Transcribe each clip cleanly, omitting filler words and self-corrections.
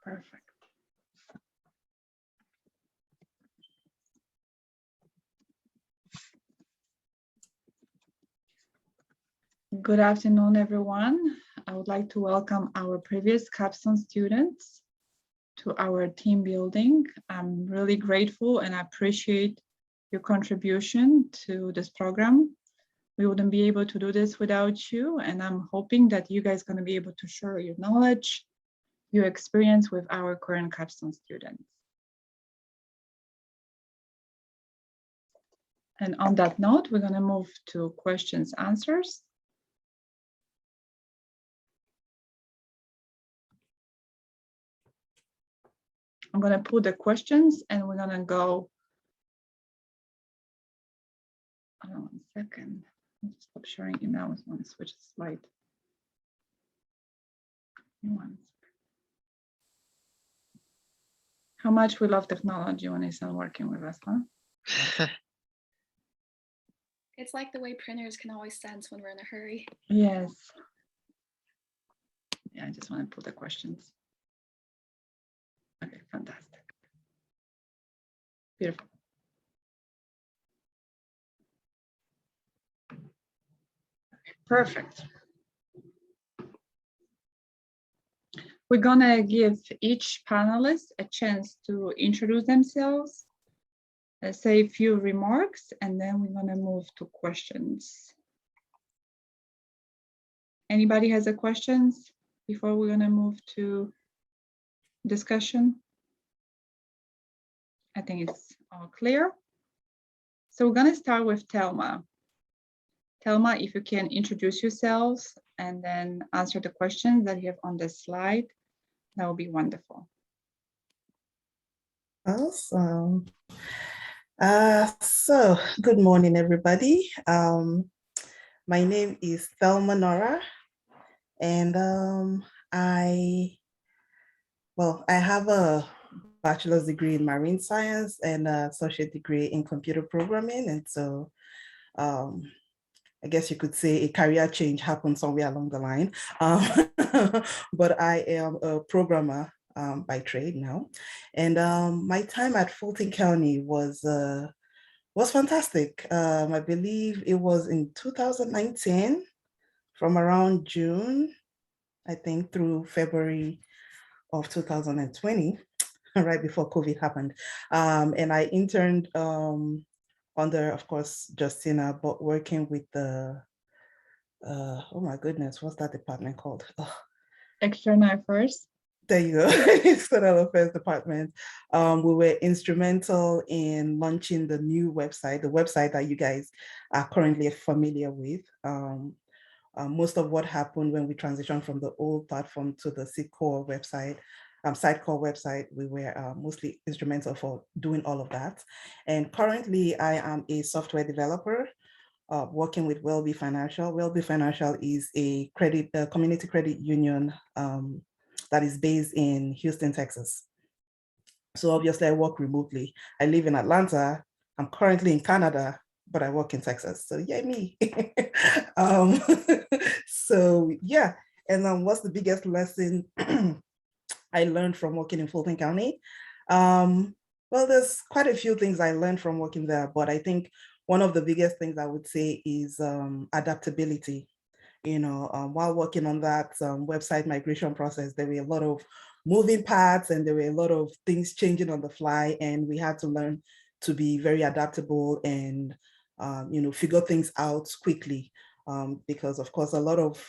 Perfect. Good afternoon, everyone. I would like to welcome our previous Capstone students to our team building. I'm really grateful and I appreciate your contribution to this program. We wouldn't be able to do this without you, and I'm hoping that you guys are going to be able to share your knowledge, your experience with our current Capstone students. And on that note, we're going to move to questions, answers. I'm going to put the questions and we're going to go. Hold on 1 second. Stop sharing email. I want to switch the slide. How much we love technology when it's not working with us, huh? It's like the way printers can always sense when we're in a hurry. Yes. Yeah, I just want to put the questions. Okay, fantastic. Beautiful. Perfect. We're gonna give each panelist a chance to introduce themselves, say a few remarks, and then we're gonna move to questions. Anybody has a questions before we're gonna move to discussion? I think it's all clear. So we're gonna start with Thelma. Thelma, if you can introduce yourselves and then answer the questions that you have on the slide, that would be wonderful. Awesome. So good morning, everybody. My name is Thelma Nora, and I have a bachelor's degree in marine science and an associate degree in computer programming, and so I guess you could say a career change happened somewhere along the line. But I am a programmer by trade now. And my time at Fulton County was fantastic. I believe it was in 2019, from around June, I think, through February of 2020, right before COVID happened. And I interned under, of course, Justina, but working with the, oh my goodness, what's that department called? Oh. External affairs. There you go, External Affairs Department. We were instrumental in launching the new website, the website that you guys are currently familiar with. Most of what happened when we transitioned from the old platform to the COE website, Sitecore website, we were mostly instrumental for doing all of that. And currently I am a software developer working with Wellbe Financial. Wellbe Financial is a community credit union that is based in Houston, Texas. So obviously I work remotely. I live in Atlanta. I'm currently in Canada, but I work in Texas. So yeah, me. So yeah, and what's the biggest lesson I learned from working in Fulton County? Well, there's quite a few things I learned from working there, but I think one of the biggest things I would say is adaptability. You know, while working on that website migration process, there were a lot of moving parts and there were a lot of things changing on the fly, and we had to learn to be very adaptable and, you know, figure things out quickly, because of course, a lot of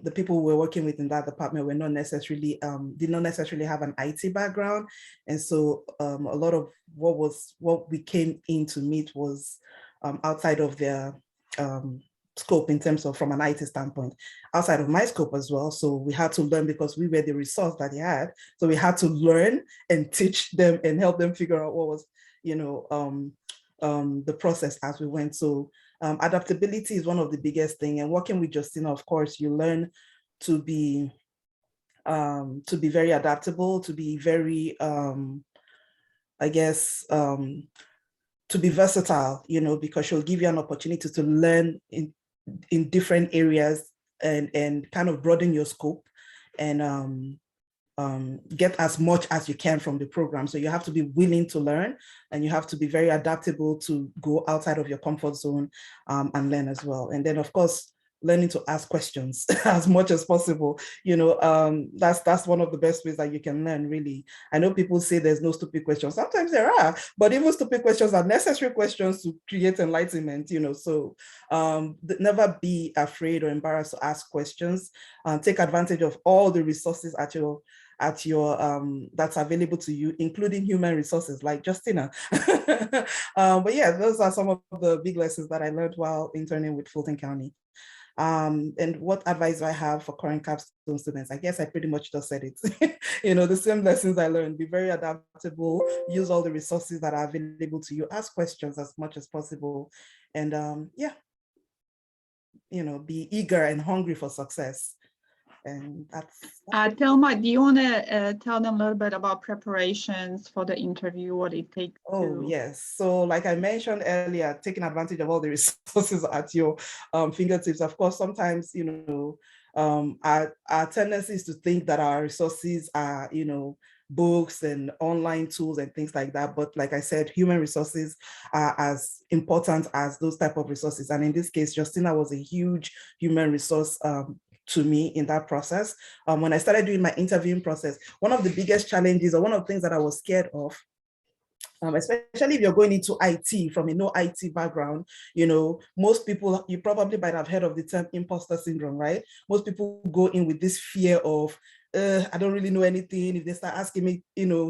the people we were working with in that department were not necessarily, did not necessarily have an IT background. And so a lot of what we came in to meet was outside of their scope in terms of from an IT standpoint, outside of my scope as well. So we had to learn because we were the resource that they had. So we had to learn and teach them and help them figure out what was, you know, the process as we went. So adaptability is one of the biggest things. And working with Justina, of course, you learn to be very adaptable, to be very, I guess, to be versatile, you know, because she'll give you an opportunity to learn in different areas and kind of broaden your scope and get as much as you can from the program. So you have to be willing to learn, and you have to be very adaptable to go outside of your comfort zone and learn as well. And then, of course, learning to ask questions as much as possible. That's one of the best ways that you can learn, really. I know people say there's no stupid questions. Sometimes there are, but even stupid questions are necessary questions to create enlightenment, so never be afraid or embarrassed to ask questions. Take advantage of all the resources at your that's available to you, including human resources like Justina. But yeah, those are some of the big lessons that I learned while interning with Fulton County. And what advice do I have for current Capstone students? I guess I pretty much just said it. The same lessons I learned: be very adaptable, use all the resources that are available to you, ask questions as much as possible, and be eager and hungry for success. And that's Thelma, do you want to tell them a little bit about preparations for the interview, what it takes? Oh, yes. So like I mentioned earlier, taking advantage of all the resources at your fingertips. Of course, sometimes, our tendency is to think that our resources are, books and online tools and things like that. But like I said, human resources are as important as those type of resources. And in this case, Justina was a huge human resource to me in that process. When I started doing my interviewing process, one of the biggest challenges, or one of the things that I was scared of, especially if you're going into IT from a no IT background, most people, you probably might have heard of the term imposter syndrome, right? Most people go in with this fear of, I don't really know anything. If they start asking me,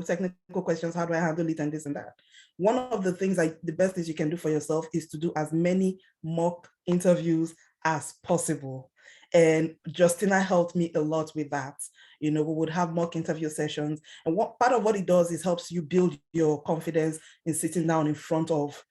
technical questions, how do I handle it, and this and that. One of the things, the best things you can do for yourself is to do as many mock interviews as possible. And Justina helped me a lot with that. We would have mock interview sessions. And part of what it does is helps you build your confidence in sitting down in front of,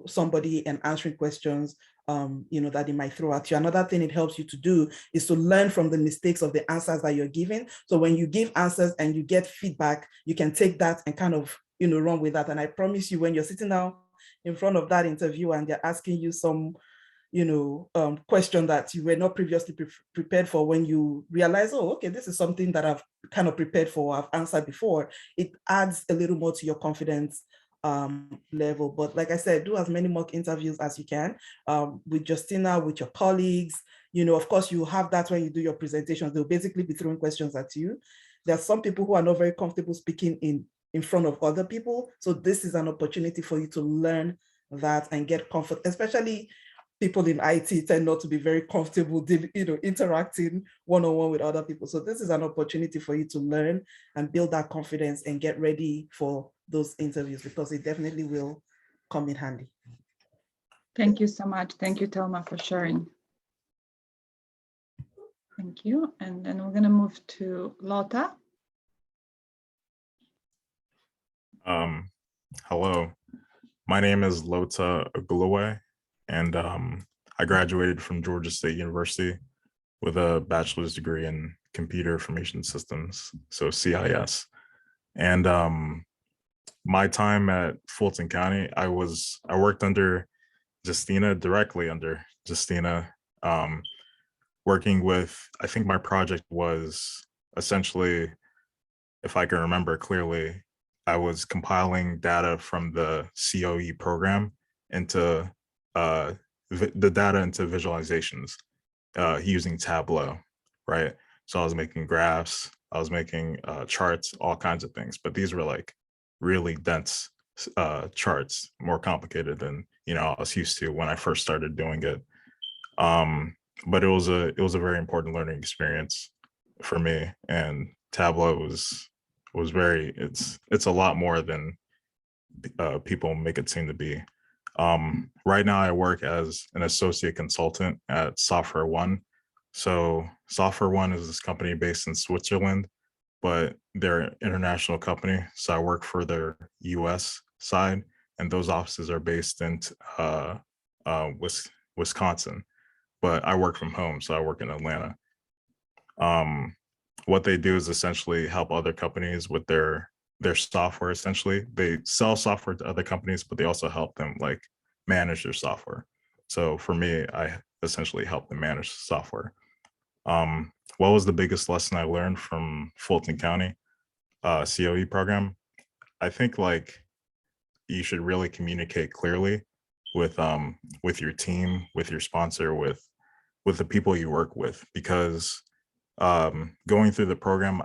somebody and answering questions, that they might throw at you. Another thing it helps you to do is to learn from the mistakes of the answers that you're giving. So when you give answers and you get feedback, you can take that and kind of, run with that. And I promise you, when you're sitting down in front of that interview and they're asking you some question that you were not previously prepared for, when you realize, oh, okay, this is something that I've kind of prepared for, I've answered before, it adds a little more to your confidence level. But like I said, do as many mock interviews as you can with Justina, with your colleagues. Of course, you have that when you do your presentations. They'll basically be throwing questions at you. There are some people who are not very comfortable speaking in front of other people. So this is an opportunity for you to learn that and get comfort, especially people in IT tend not to be very comfortable, interacting one-on-one with other people. So this is an opportunity for you to learn and build that confidence and get ready for those interviews, because it definitely will come in handy. Thank you so much. Thank you, Thelma, for sharing. Thank you. And then we're going to move to Lotta. Hello, my name is Lota Ogulue, and I graduated from Georgia State University with a bachelor's degree in computer information systems, so CIS. And my time at Fulton County, I worked under Justina, directly under Justina, working with, I think my project was essentially, if I can remember clearly, I was compiling data from the COE program into the data into visualizations using Tableau, right? So I was making graphs, I was making charts, all kinds of things, but these were like really dense charts, more complicated than I was used to when I first started doing it. But it was a very important learning experience for me, and Tableau was very, it's a lot more than people make it seem to be. Right now I work as an associate consultant at Software One. So Software One is this company based in Switzerland, but they're an international company. So I work for their US side, and those offices are based in Wisconsin, but I work from home. So I work in Atlanta. What they do is essentially help other companies with their software. Essentially, they sell software to other companies, but they also help them like manage their software. So for me, I essentially help them manage software. What was the biggest lesson I learned from Fulton County COE program? I think like you should really communicate clearly with your team, with your sponsor, with the people you work with, because going through the program,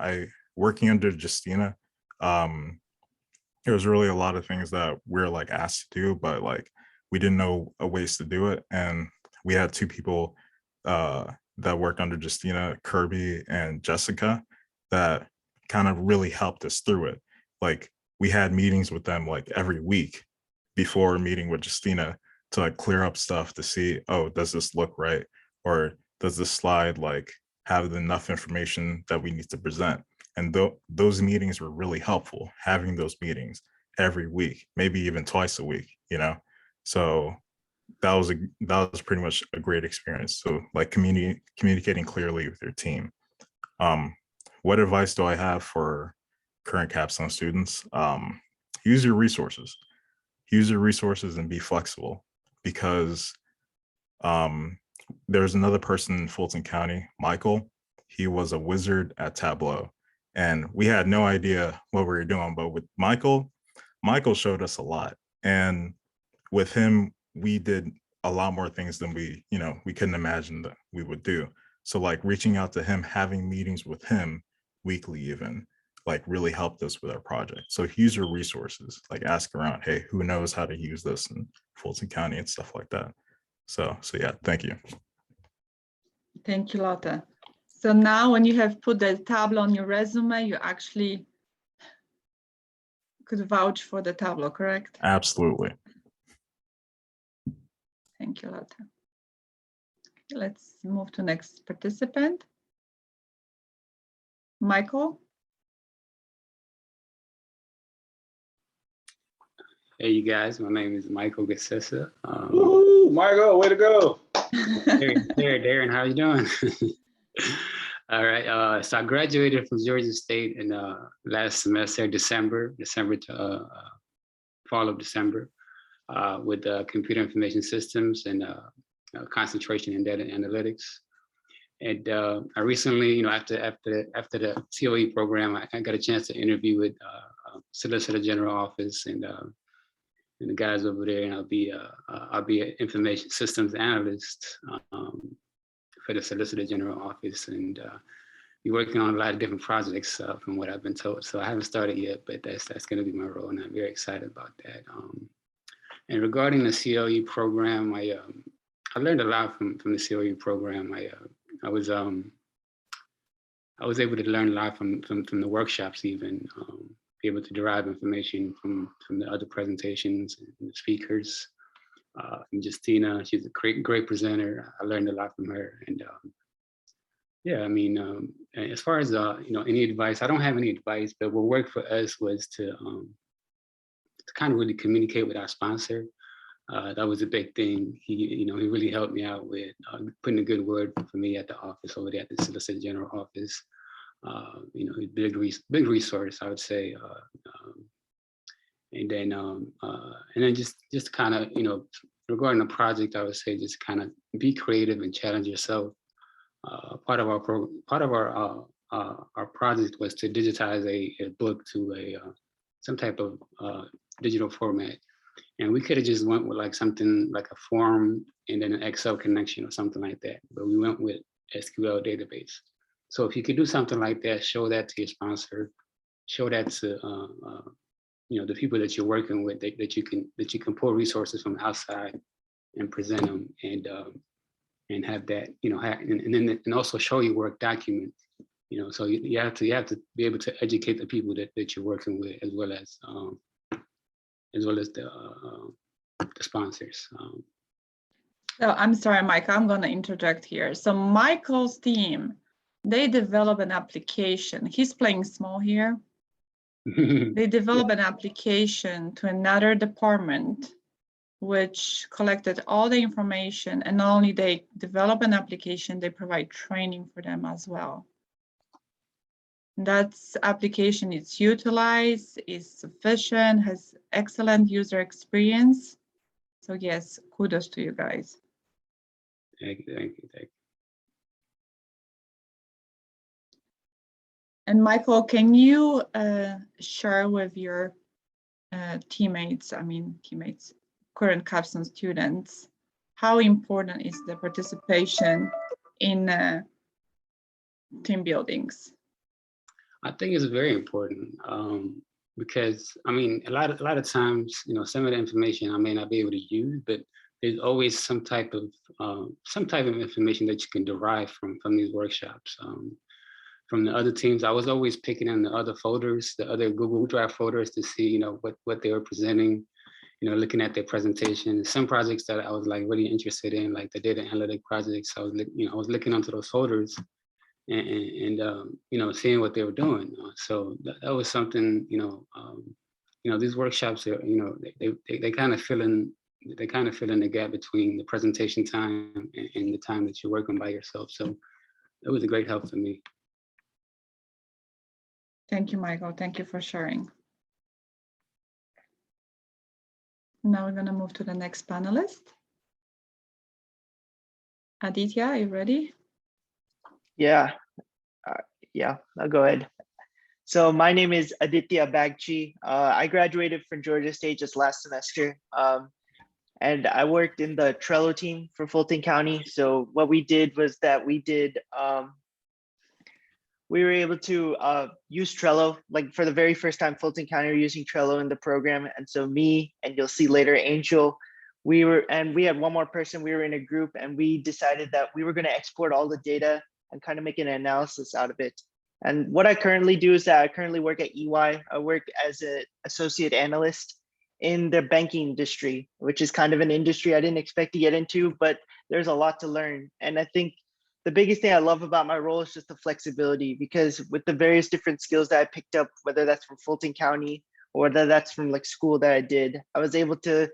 working under Justina, there was really a lot of things that we're like asked to do, but like we didn't know ways to do it. And we had two people that worked under Justina, Kirby and Jessica, that kind of really helped us through it. Like we had meetings with them like every week before meeting with Justina to like clear up stuff to see, oh, does this look right? Or does this slide like have enough information that we need to present? And those meetings were really helpful, having those meetings every week, maybe even twice a week, you know? So that was pretty much a great experience. So like communicating clearly with your team. What advice do I have for current Capstone students? Use your resources. Use your resources and be flexible, because there's another person in Fulton County, Michael. He was a wizard at Tableau, and we had no idea what we were doing. But with Michael showed us a lot, and with him, we did a lot more things than we couldn't imagine that we would do. So like reaching out to him, having meetings with him weekly even, like really helped us with our project. So use your resources, like ask around, hey, who knows how to use this in Fulton County and stuff like that. So yeah, thank you. Thank you, Lotte. So now when you have put the Tableau on your resume, you actually could vouch for the Tableau, correct? Absolutely. Thank you, Lotte. Let's move to next participant. Michael. Hey, you guys, my name is Michael Gesessa. Woohoo, Michael, way to go. Darren, how you doing? All right, so I graduated from Georgia State in last semester, December to fall of December, with computer information systems and concentration in data analytics. And I recently, after the COE program, I got a chance to interview with Solicitor General Office and the guys over there, and I'll be an information systems analyst for the Solicitor General Office, and be working on a lot of different projects from what I've been told. So I haven't started yet, but that's going to be my role, and I'm very excited about that. And regarding the COE program, I learned a lot from the COE program. I was able to learn a lot from the workshops, even be able to derive information from the other presentations and the speakers. From Justina, she's a great presenter. I learned a lot from her, and yeah, I mean, as far as any advice, I don't have any advice, but what worked for us was to kind of really communicate with our sponsor. That was a big thing. He really helped me out with putting a good word for me at the office over there at the Solicitor General Office. Big resource, I would say. And then just kind of, regarding the project, I would say just kind of be creative and challenge yourself. Part of our project was to digitize a book to some type of digital format. And we could have just went with like something like a form and then an Excel connection or something like that. But we went with SQL database. So if you could do something like that, show that to your sponsor, show that to the people that you're working with, that you can pull resources from outside and present them, and have that, and also show your work document. So you have to be able to educate the people that you're working with, as well as the sponsors. So I'm sorry, Mike, I'm going to interject here. So Michael's team, they develop an application. He's playing small here. They develop an application to another department, which collected all the information, and not only they develop an application, they provide training for them as well. That application is utilized, is sufficient, has excellent user experience. So yes, kudos to you guys. Thank you. And Michael, can you share with your teammates, current Capstone students, how important is the participation in team buildings? I think it's very important because I mean, a lot of times, you know, some of the information I may not be able to use, but there's always some type of information that you can derive from these workshops. From the other teams, I was always picking in the other folders, the other Google Drive folders to see, you know, what they were presenting, you know, looking at their presentation. Some projects that I was like really interested in, like the data analytic projects. I was looking onto those folders and you know, seeing what they were doing. So that was something, you know, these workshops are, you know, they kind of fill in the gap between the presentation time and the time that you're working by yourself. So it was a great help for me. Thank you, Michael. Thank you for sharing. Now we're going to move to the next panelist. Aditya, are you ready? Yeah, I'll go ahead. So my name is Aditya Bhagji. I graduated from Georgia State just last semester. And I worked in the Trello team for Fulton County. So what we did was that we were able to use Trello, like for the very first time, Fulton County were using Trello in the program. And so me, and you'll see later, Angel, we had one more person, we were in a group, and we decided that we were gonna export all the data and kind of make an analysis out of it. And what I currently do is that I currently work at EY. I work as an associate analyst in the banking industry, which is kind of an industry I didn't expect to get into, but there's a lot to learn. And I think the biggest thing I love about my role is just the flexibility, because with the various different skills that I picked up, whether that's from Fulton County or whether that's from like school that I did, I was able to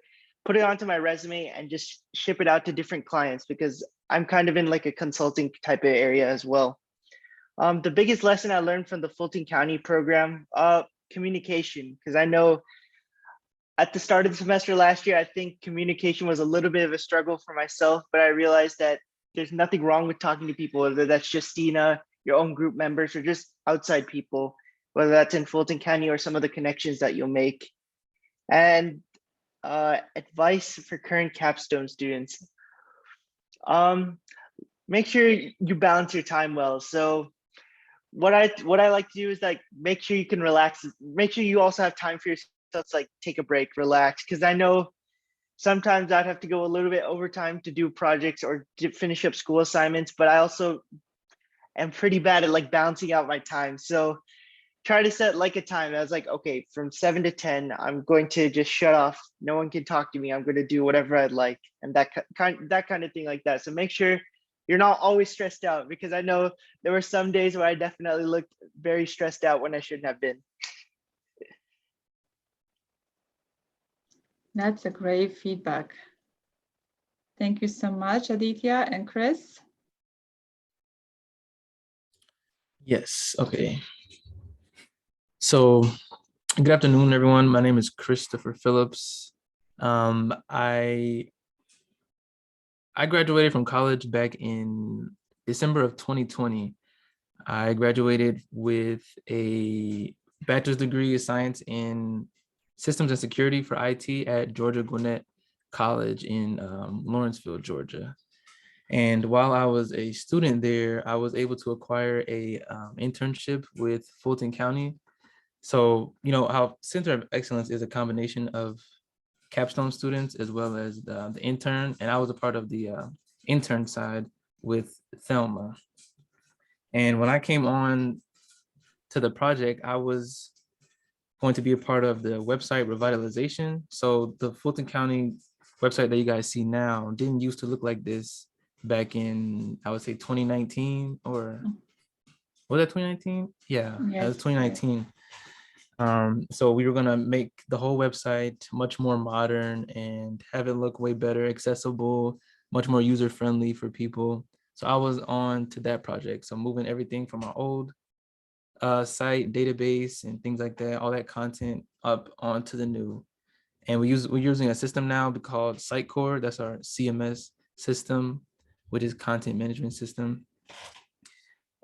put it onto my resume and just ship it out to different clients, because I'm kind of in like a consulting type of area as well. The biggest lesson I learned from the Fulton County program, communication, because I know at the start of the semester last year, I think communication was a little bit of a struggle for myself, but I realized that there's nothing wrong with talking to people, whether that's Justina, your own group members, or just outside people, whether that's in Fulton County or some of the connections that you'll make. And advice for current Capstone students. Make sure you balance your time well. So what I like to do is like make sure you can relax. Make sure you also have time for yourself to like take a break, relax. Because I know sometimes I'd have to go a little bit overtime to do projects or to finish up school assignments, but I also am pretty bad at like balancing out my time. So try to set like a time. I was like, okay, from 7 to 10, I'm going to just shut off. No one can talk to me. I'm going to do whatever I'd like, and that kind of thing like that. So make sure you're not always stressed out, because I know there were some days where I definitely looked very stressed out when I shouldn't have been. That's a great feedback. Thank you so much, Aditya. And Chris? Yes, okay. So good afternoon, everyone. My name is Christopher Phillips. I graduated from college back in December of 2020. I graduated with a bachelor's degree of science in systems and security for IT at Georgia Gwinnett College in Lawrenceville, Georgia. And while I was a student there, I was able to acquire a internship with Fulton County. So, you know, how Center of Excellence is a combination of Capstone students as well as the intern. And I was a part of the intern side with Thelma. And when I came on to the project, I was going to be a part of the website revitalization. So the Fulton County website that you guys see now didn't used to look like this back in, I would say 2019, or was that 2019? Yeah, Yes. that was 2019. So we were gonna make the whole website much more modern and have it look way better, accessible, much more user-friendly for people. So I was on to that project. So moving everything from our old site database and things like that, all that content up onto the new. And we're using a system now called Sitecore. That's our CMS system, which is content management system.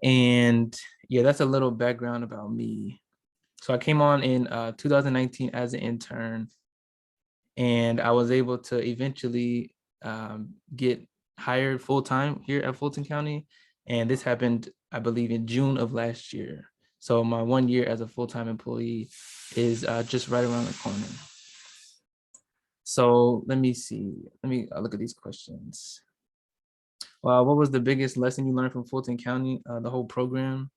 And yeah, that's a little background about me. So I came on in 2019 as an intern, and I was able to eventually get hired full-time here at Fulton County. And this happened, I believe, in June of last year. So my 1 year as a full-time employee is just right around the corner. So let me see. Let me look at these questions. Well, what was the biggest lesson you learned from Fulton County, the whole program?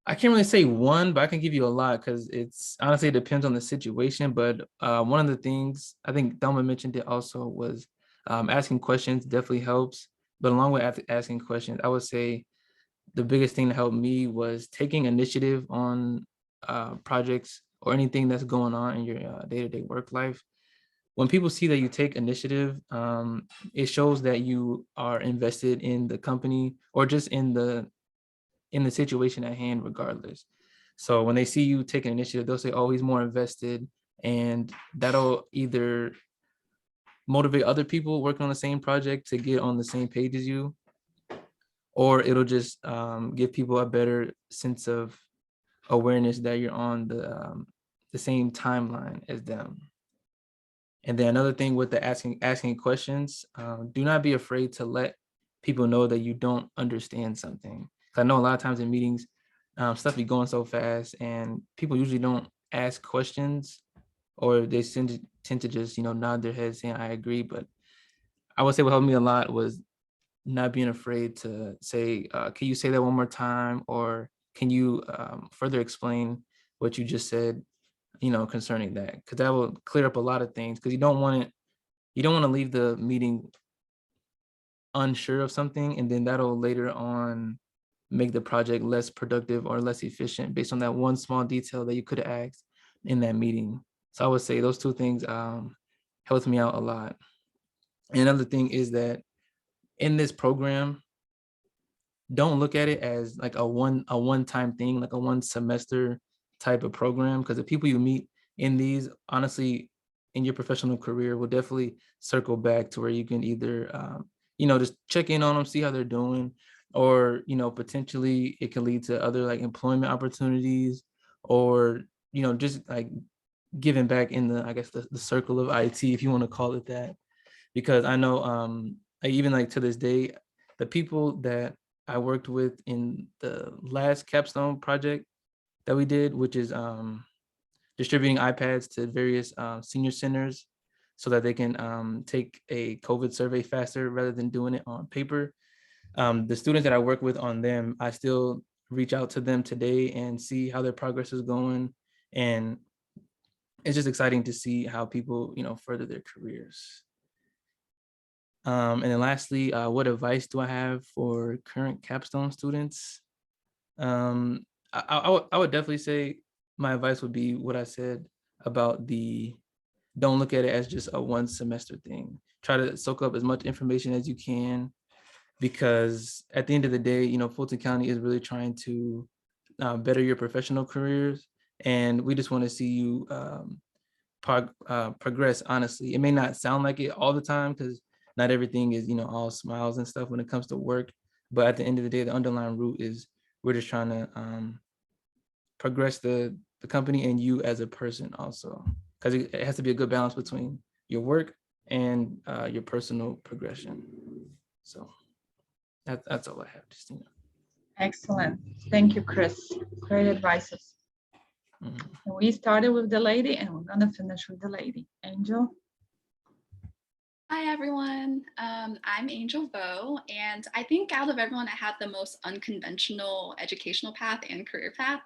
I can't really say one, but I can give you a lot because it's honestly, it depends on the situation. But one of the things I think Thelma mentioned it also was asking questions definitely helps. But along with asking questions, I would say the biggest thing that helped me was taking initiative on projects or anything that's going on in your day-to-day work life. When people see that you take initiative, it shows that you are invested in the company or just in the situation at hand, regardless. So when they see you take an initiative, they'll say, oh, he's more invested. And that'll either motivate other people working on the same project to get on the same page as you, or it'll just give people a better sense of awareness that you're on the same timeline as them. And then another thing with the asking questions, do not be afraid to let people know that you don't understand something. I know a lot of times in meetings, stuff be going so fast and people usually don't ask questions, or they tend to just, nod their head saying, I agree. But I would say what helped me a lot was not being afraid to say, can you say that one more time? Or can you further explain what you just said, concerning that? Because that will clear up a lot of things, because you don't want to leave the meeting unsure of something, and then that'll later on make the project less productive or less efficient based on that one small detail that you could have asked in that meeting. So I would say those two things helped me out a lot. And another thing is that in this program, don't look at it as like a one-time thing, like a one semester type of program, because the people you meet in these, honestly, in your professional career will definitely circle back to where you can either, just check in on them, see how they're doing, or, potentially it can lead to other like employment opportunities, or, just like giving back in the, I guess, the circle of IT, if you want to call it that. Because I know even like to this day, the people that I worked with in the last Capstone project that we did, which is distributing iPads to various senior centers so that they can take a COVID survey faster rather than doing it on paper. The students that I work with on them, I still reach out to them today and see how their progress is going. And it's just exciting to see how people, further their careers. And then lastly, what advice do I have for current Capstone students? I would definitely say my advice would be what I said about don't look at it as just a one semester thing. Try to soak up as much information as you can, because at the end of the day, Fulton County is really trying to better your professional careers. And we just want to see you progress, honestly. It may not sound like it all the time, because not everything is, all smiles and stuff when it comes to work. But at the end of the day, the underlying root is we're just trying to progress the company and you as a person also, because it has to be a good balance between your work and your personal progression. So that's all I have, Justina. Excellent. Thank you, Chris. Great advices. Mm-hmm. We started with the lady and we're gonna finish with the lady. Angel. Hi, everyone. I'm Angel Vo, and I think out of everyone, I had the most unconventional educational path and career path.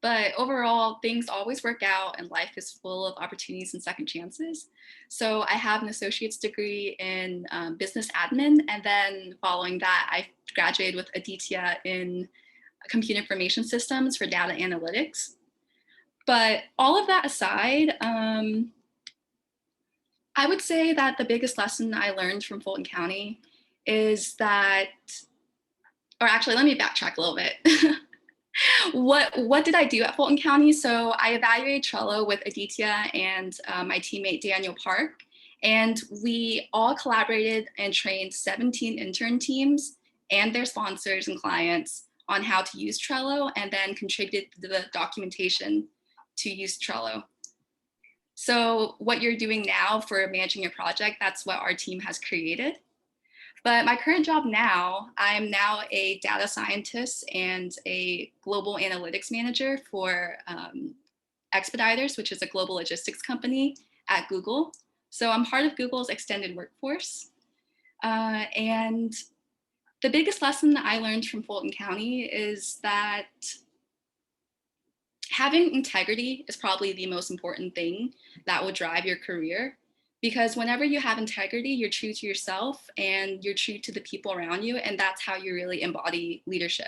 But overall, things always work out and life is full of opportunities and second chances. So I have an associate's degree in business admin. And then following that, I graduated with Aditya in computer information systems for data analytics. But all of that aside, I would say that the biggest lesson I learned from Fulton County is that, or actually, let me backtrack a little bit. What did I do at Fulton County? So I evaluated Trello with Aditya and my teammate Daniel Park, and we all collaborated and trained 17 intern teams and their sponsors and clients on how to use Trello and then contributed the documentation to use Trello. So what you're doing now for managing your project, that's what our team has created. But my current job now, I'm now a data scientist and a global analytics manager for Expeditors, which is a global logistics company at Google. So I'm part of Google's extended workforce. And the biggest lesson that I learned from Fulton County is that having integrity is probably the most important thing that will drive your career. Because whenever you have integrity, you're true to yourself and you're true to the people around you. And that's how you really embody leadership.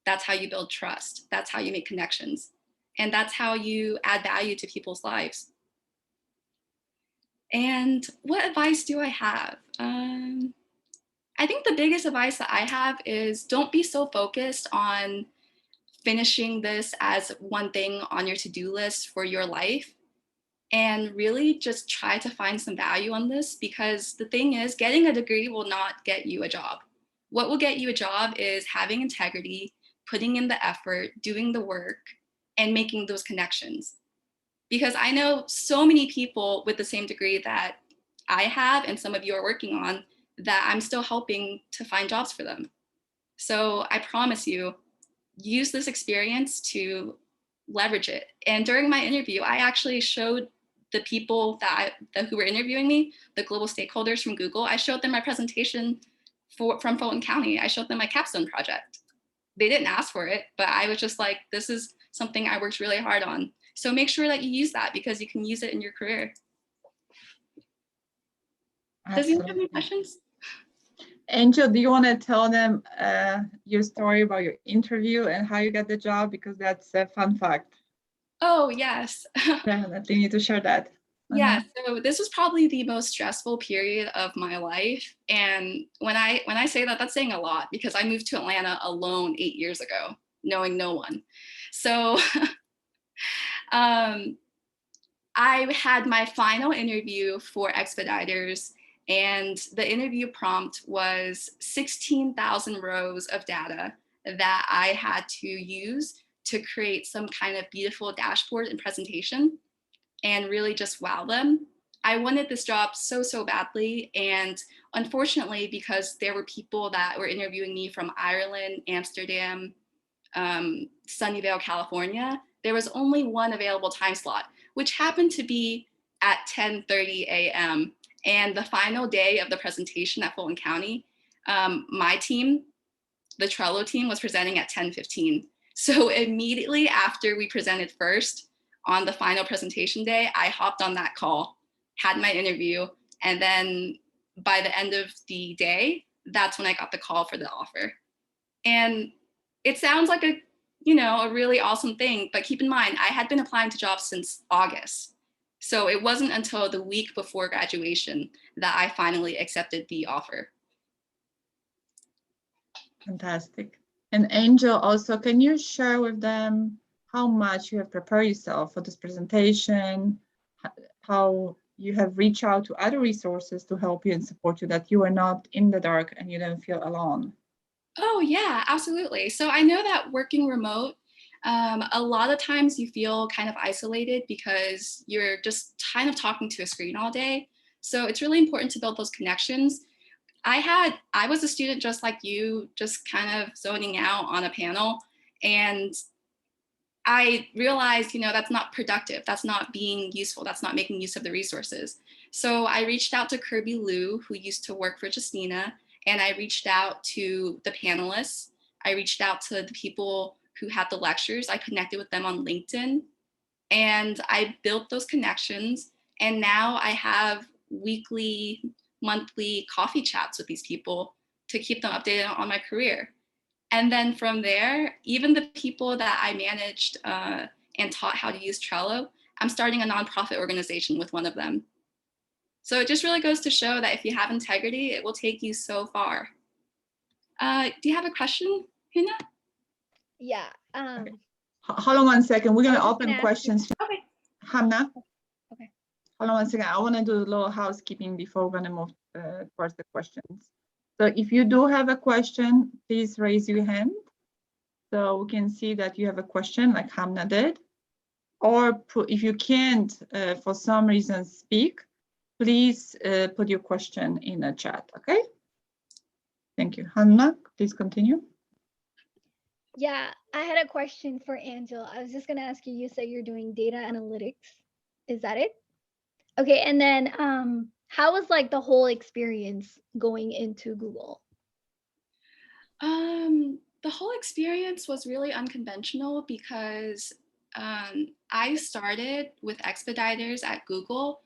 That's how you build trust. That's how you make connections. And that's how you add value to people's lives. And what advice do I have? I think the biggest advice that I have is don't be so focused on finishing this as one thing on your to-do list for your life, and really just try to find some value on this, because the thing is, getting a degree will not get you a job. What will get you a job is having integrity, putting in the effort, doing the work, and making those connections. Because I know so many people with the same degree that I have and some of you are working on that I'm still helping to find jobs for them. So I promise you, use this experience to leverage it. And during my interview, I actually showed the people who were interviewing me, the global stakeholders from Google, I showed them my presentation from Fulton County. I showed them my Capstone project. They didn't ask for it, but I was just like, this is something I worked really hard on. So make sure that you use that, because you can use it in your career. Does anyone have any questions? Angel, do you want to tell them your story about your interview and how you got the job? Because that's a fun fact. Oh, yes. Definitely need to share that. Yeah, so this was probably the most stressful period of my life. And when I say that, that's saying a lot, because I moved to Atlanta alone 8 years ago, knowing no one. So I had my final interview for Expeditors, and the interview prompt was 16,000 rows of data that I had to use to create some kind of beautiful dashboard and presentation and really just wow them. I wanted this job so, so badly. And unfortunately, because there were people that were interviewing me from Ireland, Amsterdam, Sunnyvale, California, there was only one available time slot, which happened to be at 10:30 a.m. And the final day of the presentation at Fulton County, my team, the Trello team, was presenting at 10:15. So immediately after we presented first on the final presentation day, I hopped on that call, had my interview, and then by the end of the day, that's when I got the call for the offer. And it sounds like a really awesome thing, but keep in mind, I had been applying to jobs since August. So it wasn't until the week before graduation that I finally accepted the offer. Fantastic. And Angel, also, can you share with them how much you have prepared yourself for this presentation, how you have reached out to other resources to help you and support you, that you are not in the dark and you don't feel alone? Oh, yeah, absolutely. So I know that working remote, a lot of times you feel kind of isolated because you're just kind of talking to a screen all day. So it's really important to build those connections. I was a student just like you, just kind of zoning out on a panel. And I realized, that's not productive. That's not being useful. That's not making use of the resources. So I reached out to Kirby Liu, who used to work for Justina, and I reached out to the panelists. I reached out to the people who had the lectures. I connected with them on LinkedIn, and I built those connections. And now I have weekly, monthly coffee chats with these people to keep them updated on my career. And then from there, even the people that I managed and taught how to use Trello, I'm starting a nonprofit organization with one of them. So it just really goes to show that if you have integrity, it will take you so far. Do you have a question, Hina? Yeah. Okay. Hold on one second. We're going to open questions. Okay. Hamna? Okay. Hold on one second. I want to do a little housekeeping before we're going to move towards the questions. So if you do have a question, please raise your hand. So we can see that you have a question like Hamna did, or if you can't, for some reason, speak, please put your question in the chat, okay? Thank you. Hamna, please continue. Yeah, I had a question for Angel. I was just gonna ask you, you said you're doing data analytics. Is that it? Okay, and then how was like the whole experience going into Google? The whole experience was really unconventional because I started with expediters at Google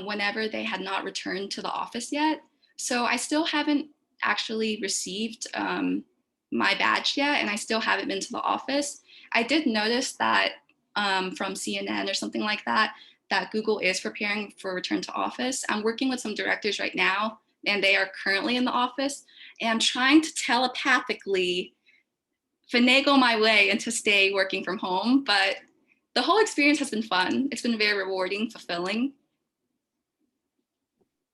whenever they had not returned to the office yet. So I still haven't actually received my badge yet, and I still haven't been to the office. I did notice that from CNN or something like that, that Google is preparing for return to office. I'm working with some directors right now, and they are currently in the office, and I'm trying to telepathically finagle my way into stay working from home, but the whole experience has been fun. It's been very rewarding, fulfilling.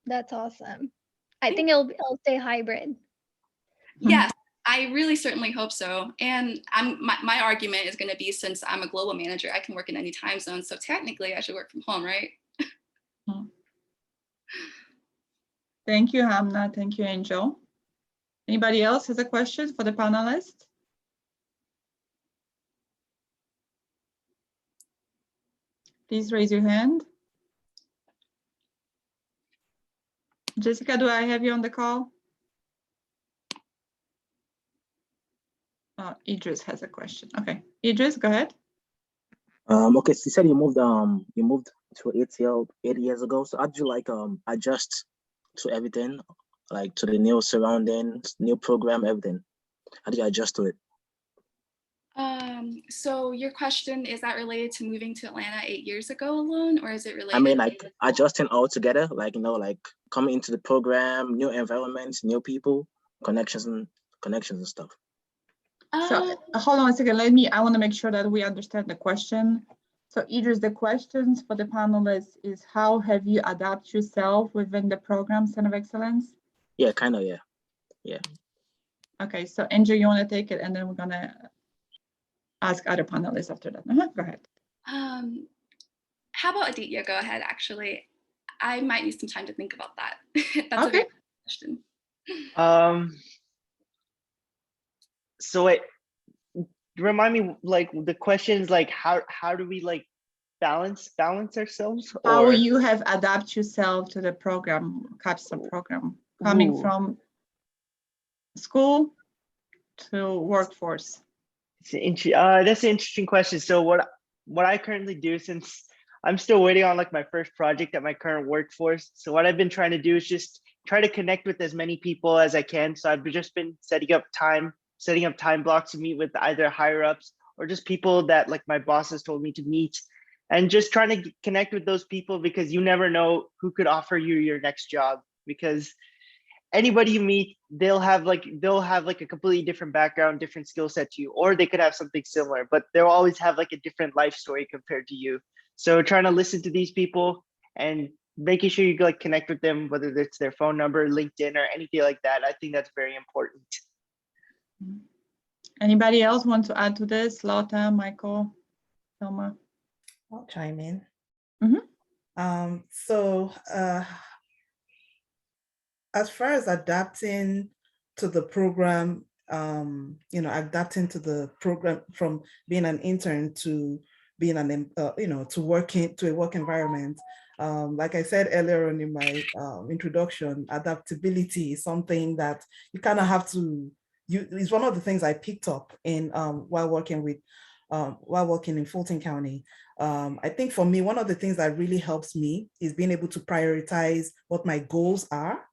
That's awesome. I think it'll stay hybrid. Yes, I really certainly hope so. And my argument is going to be, since I'm a global manager, I can work in any time zone. So technically I should work from home, right? Thank you, Hamna. Thank you, Angel. Anybody else has a question for the panelists? Please raise your hand. Jessica, do I have you on the call? Idris has a question. Okay, Idris, go ahead. Okay, so you said you moved to ATL 8 years ago. So how did you like adjust to everything, like to the new surroundings, new program, everything? How did you adjust to it? So your question, is that related to moving to Atlanta 8 years ago alone, or is it related? I mean, like adjusting all together, like, you know, like coming into the program, new environments, new people, connections and stuff. So hold on a second. I want to make sure that we understand the question. So Idris, the questions for the panelists is, how have you adapted yourself within the program Center of Excellence? Yeah, kind of, yeah. Yeah. Okay, so Angel, you want to take it, and then we're going to ask other panelists after that. Go ahead. How about Aditya? Go ahead, actually. I might need some time to think about that. That's okay. A very good question. So remind me, like, the questions, like how do we like balance ourselves? How or you have adapted yourself to the program, Capstone program, coming from school to workforce? That's an interesting question. So what I currently do, since I'm still waiting on like my first project at my current workforce, so what I've been trying to do is just try to connect with as many people as I can. So I've just been setting up time blocks to meet with either higher ups or just people that like my boss has told me to meet, and just trying to connect with those people, because you never know who could offer you your next job, because anybody you meet, they'll have like a completely different background, different skill set to you, or they could have something similar, but they'll always have like a different life story compared to you. So trying to listen to these people and making sure you like connect with them, whether it's their phone number, LinkedIn, or anything like that. I think that's very important. Anybody else want to add to this? Lotta, Michael, Thelma? I'll chime in. Mm-hmm. As far as adapting to the program, adapting to the program from being an intern to being to a work environment. Like I said earlier on in my introduction, adaptability is something that you kind of have to. It's one of the things I picked up in while working in Fulton County. I think for me, one of the things that really helps me is being able to prioritize what my goals are,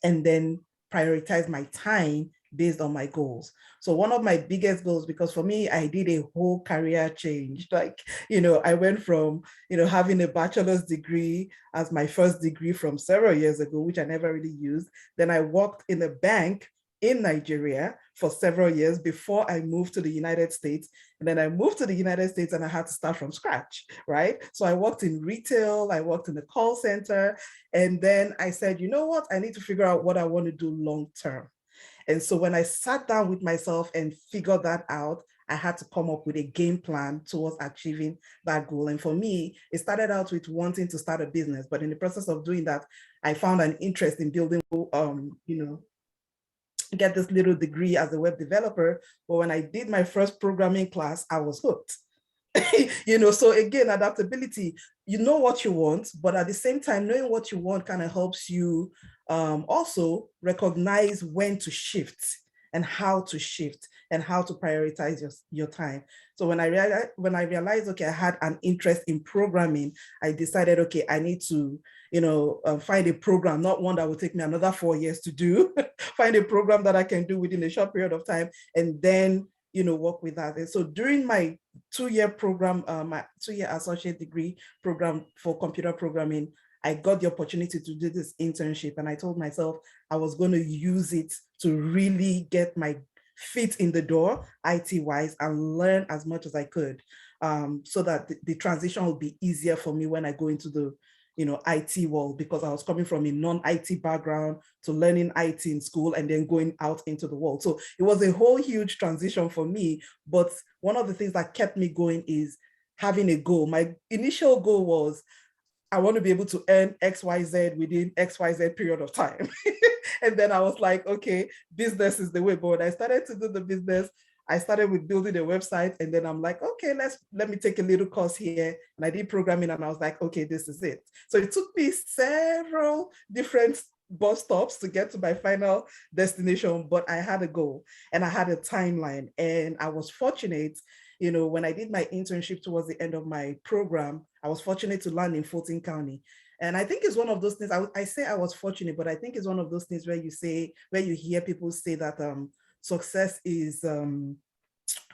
and then prioritize my time based on my goals. So one of my biggest goals, because for me, I did a whole career change. Like, I went from, having a bachelor's degree as my first degree from several years ago, which I never really used. Then I worked in a bank in Nigeria for several years before I moved to the United States. And then I moved to the United States and I had to start from scratch, right? So I worked in retail, I worked in the call center. And then I said, you know what? I need to figure out what I want to do long-term. And so when I sat down with myself and figured that out, I had to come up with a game plan towards achieving that goal. And for me, it started out with wanting to start a business, but in the process of doing that, I found an interest in building, get this little degree as a web developer. But when I did my first programming class, I was hooked. So again, adaptability, you know what you want, but at the same time, knowing what you want kind of helps you also recognize when to shift and how to shift and how to prioritize your time. So when I realized, okay, I had an interest in programming, I decided, okay, I need to, find a program, not one that will take me another 4 years to do, find a program that I can do within a short period of time, and then, work with that. And so during my 2-year program, my 2-year associate degree program for computer programming, I got the opportunity to do this internship, and I told myself I was going to use it to really get my feet in the door, IT-wise, and learn as much as I could, so that the transition will be easier for me when I go into the IT world, because I was coming from a non-IT background to learning IT in school and then going out into the world. So it was a whole huge transition for me. But one of the things that kept me going is having a goal. My initial goal was, I want to be able to earn XYZ within XYZ period of time. And then I was like, okay, business is the way. But when I started to do the business, I started with building a website, and then I'm like, okay, let me take a little course here. And I did programming, and I was like, okay, this is it. So it took me several different bus stops to get to my final destination, but I had a goal and I had a timeline, and I was fortunate. When I did my internship towards the end of my program, I was fortunate to land in Fulton County. And I think it's one of those things, I say I was fortunate, but I think it's one of those things where you hear people say that success is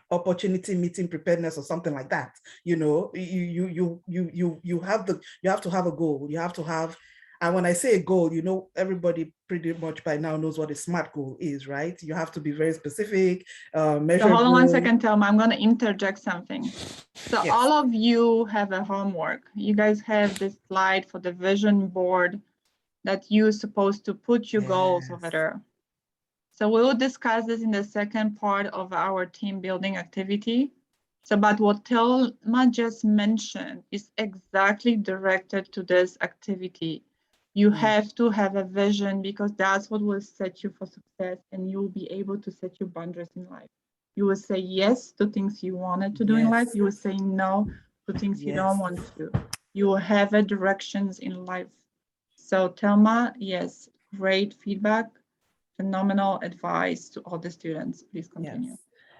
opportunity meeting preparedness or something like that. You have to have a goal. You have to have, and when I say a goal, everybody pretty much by now knows what a SMART goal is, right? You have to be very specific, measurable. So hold on one second, Thelma, I'm going to interject something. So Yes. all of you have a homework. You guys have this slide for the vision board that you're supposed to put your goals over there. So we will discuss this in the second part of our team building activity. So, but what Thelma just mentioned is exactly directed to this activity. You have to have a vision, because that's what will set you for success, and you will be able to set your boundaries in life. You will say yes to things you wanted to do in life. You will say no to things you don't want to. You will have a directions in life. So Thelma, yes, great feedback. Phenomenal advice to all the students. Please continue. Yes.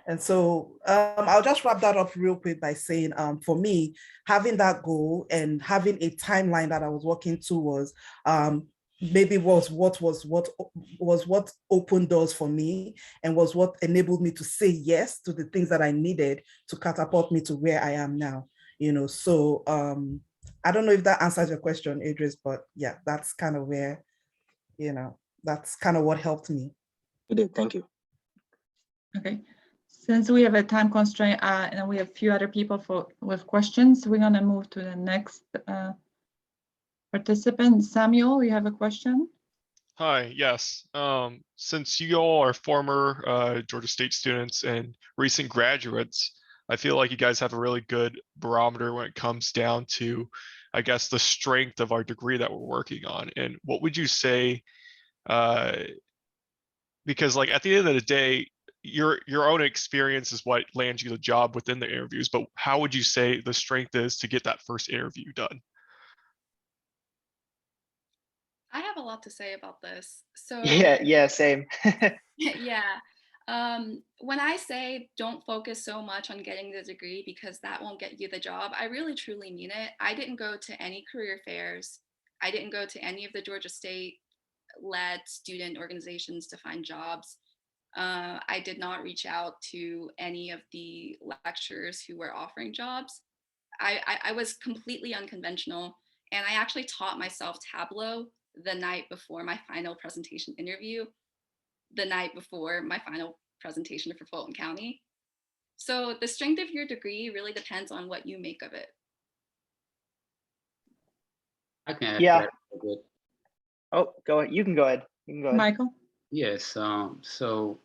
And so I'll just wrap that up real quick by saying, for me, having that goal and having a timeline that I was working towards, maybe was what opened doors for me, and was what enabled me to say yes to the things that I needed to catapult me to where I am now. So I don't know if that answers your question, Idris, but yeah, that's kind of where, that's kind of what helped me. You did. Thank you. Okay. Since we have a time constraint and we have a few other people with questions, we're going to move to the next participant. Samuel, you have a question? Hi, yes. Since you all are former Georgia State students and recent graduates, I feel like you guys have a really good barometer when it comes down to, I guess, the strength of our degree that we're working on. And what would you say, because like at the end of the day, your own experience is what lands you the job within the interviews, but how would you say the strength is to get that first interview done? I have a lot to say about this. So Yeah, same. yeah. When I say don't focus so much on getting the degree because that won't get you the job, I really truly mean it. I didn't go to any career fairs. I didn't go to any of the Georgia State led student organizations to find jobs. I did not reach out to any of the lecturers who were offering jobs. I was completely unconventional, and I actually taught myself Tableau the night before my final presentation interview, the night before my final presentation for Fulton County. So the strength of your degree really depends on what you make of it. I can add Yeah. to that a bit. Oh, go ahead. You can go ahead. Michael? Yes. So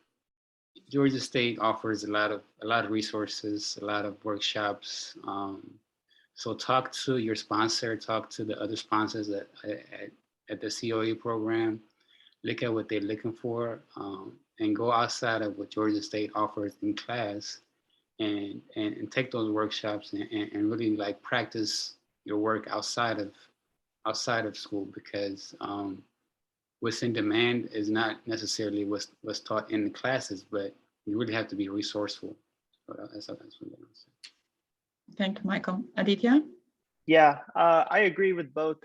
Georgia State offers a lot of resources, a lot of workshops. So talk to your sponsor, talk to the other sponsors at the COE program, look at what they're looking for, and go outside of what Georgia State offers in class, and take those workshops and really like practice your work outside of school, because what's in demand is not necessarily what's taught in the classes, but you really have to be resourceful. So that's what I'm saying. Thank you, Michael. Aditya? Yeah, I agree with both.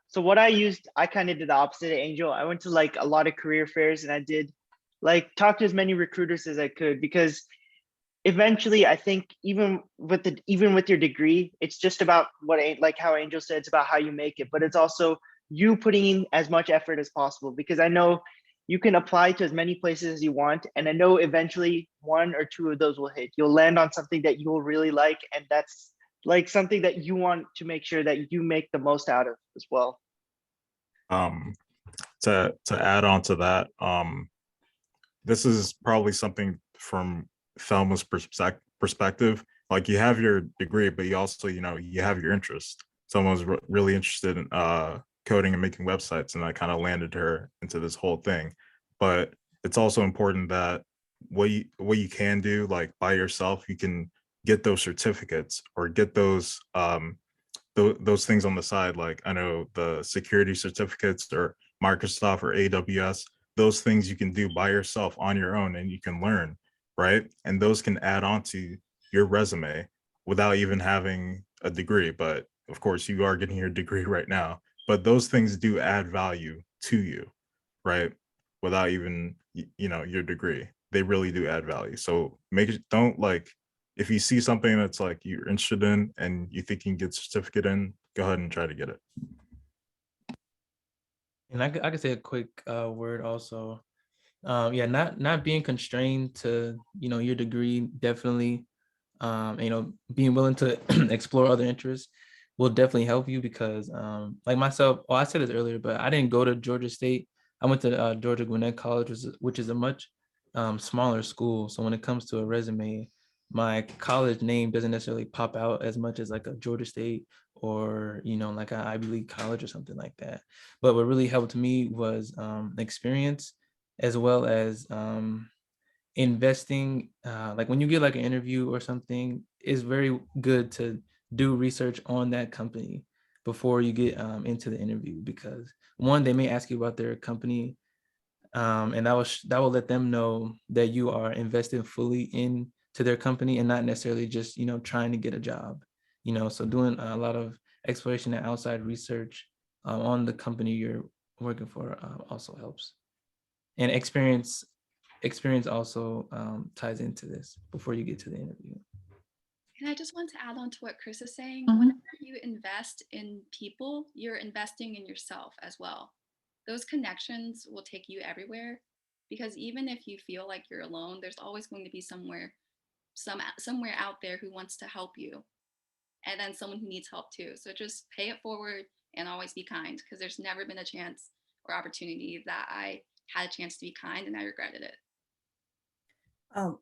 So what I used, I kind of did the opposite of Angel. I went to like a lot of career fairs, and I did like talk to as many recruiters as I could, because eventually I think even with your degree, it's just about like how Angel said, it's about how you make it, but it's also you putting in as much effort as possible, because I know you can apply to as many places as you want, and I know eventually one or two of those will hit. You'll land on something that you'll really like, and that's like something that you want to make sure that you make the most out of as well. To add on to that, this is probably something from Thelma's perspective. Like, you have your degree, but you also, you have your interest. Someone's really interested in coding and making websites, and that kind of landed her into this whole thing. But it's also important that what you can do, like by yourself, you can get those certificates or get those things on the side. Like, I know the security certificates or Microsoft or AWS, those things you can do by yourself on your own, and you can learn, right? And those can add on to your resume without even having a degree. But of course, you are getting your degree right now, but those things do add value to you, right? Without even, your degree, they really do add value. So don't like, if you see something that's like you're interested in and you think you can get a certificate in, go ahead and try to get it. And I could say a quick word also. Yeah, not being constrained to, your degree, definitely. Being willing to explore other interests will definitely help you, because like myself, I said this earlier, but I didn't go to Georgia State. I went to Georgia Gwinnett College, which is a much smaller school. So when it comes to a resume, my college name doesn't necessarily pop out as much as like a Georgia State or, like an Ivy League college or something like that. But what really helped me was experience, as well as investing. Like when you get like an interview or something, it's very good to do research on that company before you get into the interview, because one, they may ask you about their company, and that will let them know that you are invested fully into their company and not necessarily just trying to get a job. So doing a lot of exploration and outside research on the company you're working for also helps. And experience also ties into this before you get to the interview. And I just want to add on to what Chris is saying. Mhm. Whenever you invest in people, you're investing in yourself as well. Those connections will take you everywhere, because even if you feel like you're alone, there's always going to be somewhere out there who wants to help you, and then someone who needs help too. So just pay it forward and always be kind, because there's never been a chance or opportunity that I had a chance to be kind and I regretted it.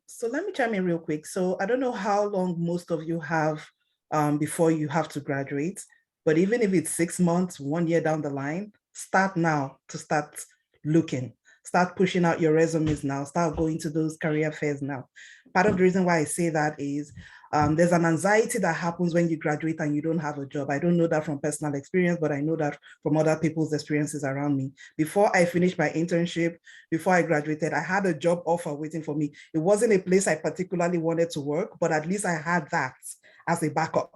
So let me chime in real quick. So I don't know how long most of you have before you have to graduate, but even if it's 6 months, 1 year down the line, start now to start looking. Start pushing out your resumes now. Start going to those career fairs now. Part of the reason why I say that is there's an anxiety that happens when you graduate and you don't have a job. I don't know that from personal experience, but I know that from other people's experiences around me. Before I finished my internship, before I graduated, I had a job offer waiting for me. It wasn't a place I particularly wanted to work, but at least I had that as a backup.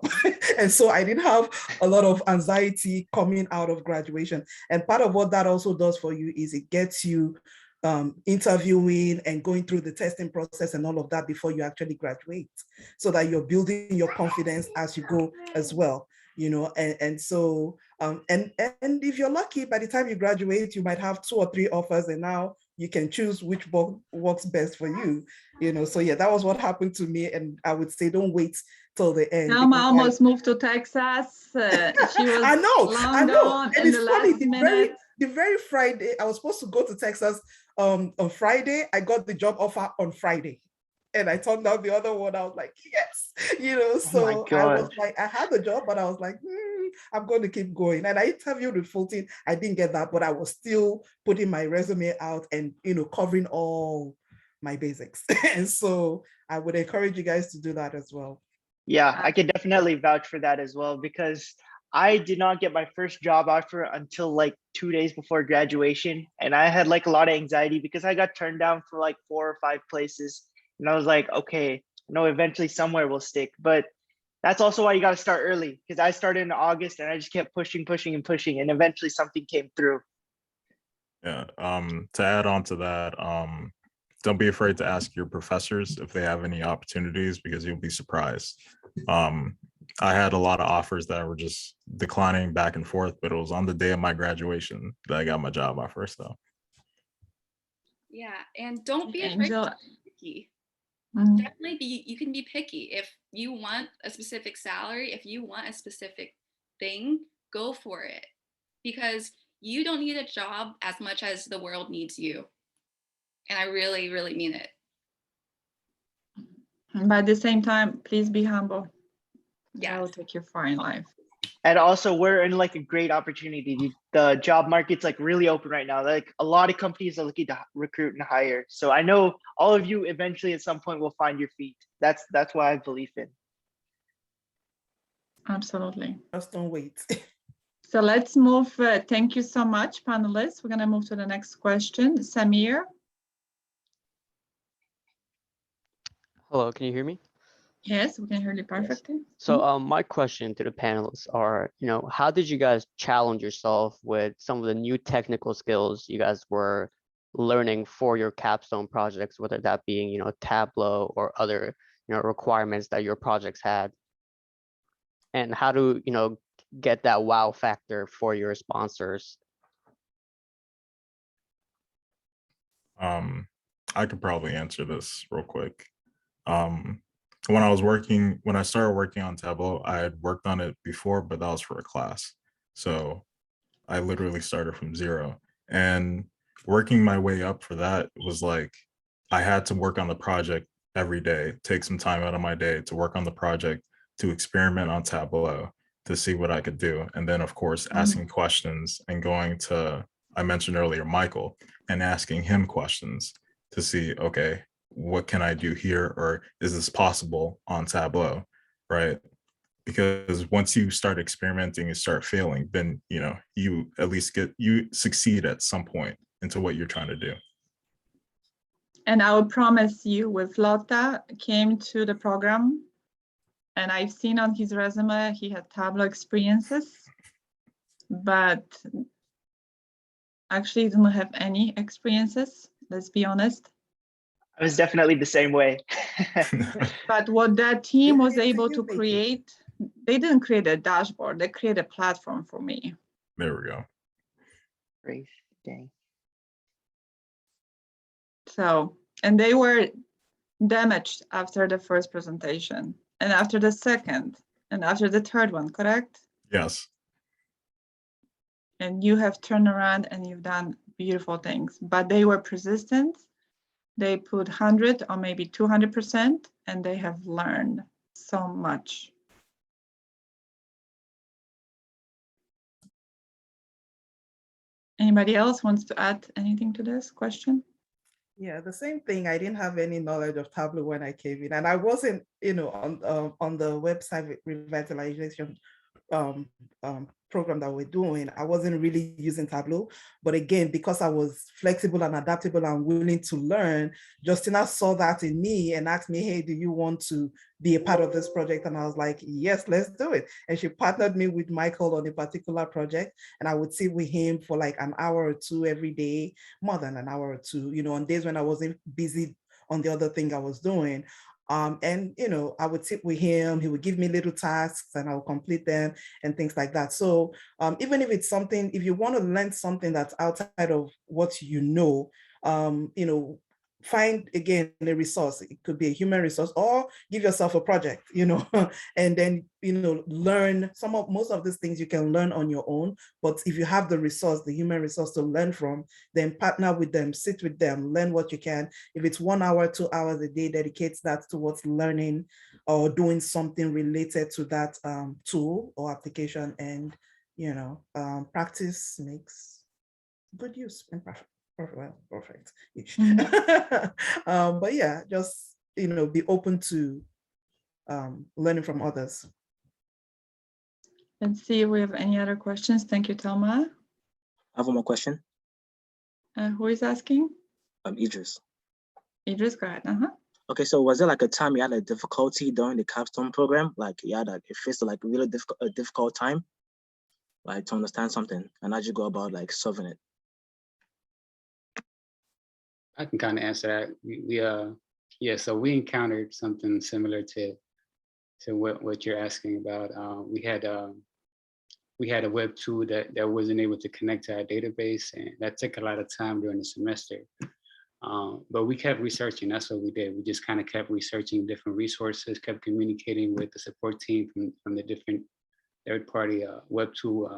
And so I didn't have a lot of anxiety coming out of graduation. And part of what that also does for you is it gets you interviewing and going through the testing process and all of that before you actually graduate, so that you're building your confidence as you go as well. And so and if you're lucky, by the time you graduate, you might have 2 or 3 offers, and now you can choose which works best for you. So yeah, that was what happened to me, and I would say don't wait till the end. Thelma almost moved to Texas. She was I know, and and it's the funny. last minute. The very Friday I was supposed to go to Texas on Friday, I got the job offer on Friday. And I turned down the other one. I was like, yes, so I was like, I had the job, but I was like, I'm going to keep going. And I interviewed with Fulton. I didn't get that, but I was still putting my resume out and, covering all my basics. And so I would encourage you guys to do that as well. Yeah, I can definitely vouch for that as well, because I did not get my first job offer until like 2 days before graduation. And I had like a lot of anxiety because I got turned down for like 4 or 5 places. And I was like, okay, eventually somewhere will stick. But that's also why you got to start early, because I started in August and I just kept pushing. And eventually something came through. Yeah. To add on to that, don't be afraid to ask your professors if they have any opportunities, because you'll be surprised. I had a lot of offers that were just declining back and forth, but it was on the day of my graduation that I got my job offer. So yeah, and don't be afraid Angel. to be picky. Mhm. Definitely you can be picky. If you want a specific salary, if you want a specific thing, go for it, because you don't need a job as much as the world needs you. And I really, really mean it. But at the same time, please be humble. Yeah. That will take you far in life. And also, we're in like a great opportunity. The job market's like really open right now. Like a lot of companies are looking to recruit and hire. So I know all of you eventually at some point will find your feet. That's what I believe in. Absolutely. Just don't wait. So let's move. Thank you so much, panelists. We're going to move to the next question. Samir. Hello, can you hear me? Yes, we can hear you perfectly. So my question to the panelists are, how did you guys challenge yourself with some of the new technical skills you guys were learning for your capstone projects, whether that being, Tableau or other, requirements that your projects had? And how to, get that wow factor for your sponsors? I could probably answer this real quick. When I started working on Tableau, I had worked on it before, but that was for a class. So I literally started from zero, and working my way up for that was like, I had to work on the project every day, take some time out of my day to work on the project, to experiment on Tableau, to see what I could do. And then of course, asking questions and going to, I mentioned earlier, Michael, and asking him questions to see, okay, what can I do here? Or is this possible on Tableau, right? Because once you start experimenting and start failing, then, you at least succeed at some point into what you're trying to do. And I will promise you, with Lotta came to the program, and I've seen on his resume, he had Tableau experiences, but actually he didn't have any experiences, let's be honest. I was definitely the same way. But what that team was able to create, they didn't create a dashboard, they created a platform for me. There we go. Great, dang. So, and they were damaged after the first presentation, and after the second, and after the third one, correct? Yes. And you have turned around and you've done beautiful things, but they were persistent. They put 100 or maybe 200%, and they have learned so much. Anybody else wants to add anything to this question? Yeah, the same thing. I didn't have any knowledge of Tableau when I came in, and I wasn't, on the website revitalization program that we're doing, I wasn't really using Tableau. But again, because I was flexible and adaptable and willing to learn, Justina saw that in me and asked me, hey, do you want to be a part of this project? And I was like, yes, let's do it. And she partnered me with Michael on a particular project, and I would sit with him for like an hour or two every day, more than an hour or two, on days when I wasn't busy on the other thing I was doing. And, I would sit with him, he would give me little tasks and I'll complete them and things like that. So even if it's something, if you want to learn something that's outside of what find again a resource. It could be a human resource, or give yourself a project, and then learn most of these things you can learn on your own. But if you have the resource, the human resource to learn from, then partner with them, sit with them, learn what you can. If it's 1 hour, 2 hours a day, dedicate that towards learning or doing something related to that tool or application. And practice makes good use and perfect. But yeah, just be open to learning from others. Let's see if we have any other questions. Thank you, Thelma. I have one more question. Who is asking? Idris. Idris, go ahead. Okay, so was there like a time you had a difficulty during the Capstone program? Like you had it faced like really difficult time, like to understand something, and how'd you go about like solving it? I can kind of answer that. So we encountered something similar to what you're asking about. We had a web tool that wasn't able to connect to our database, and that took a lot of time during the semester. But we kept researching. That's what we did. We just kind of kept researching different resources, kept communicating with the support team from the different third-party web tool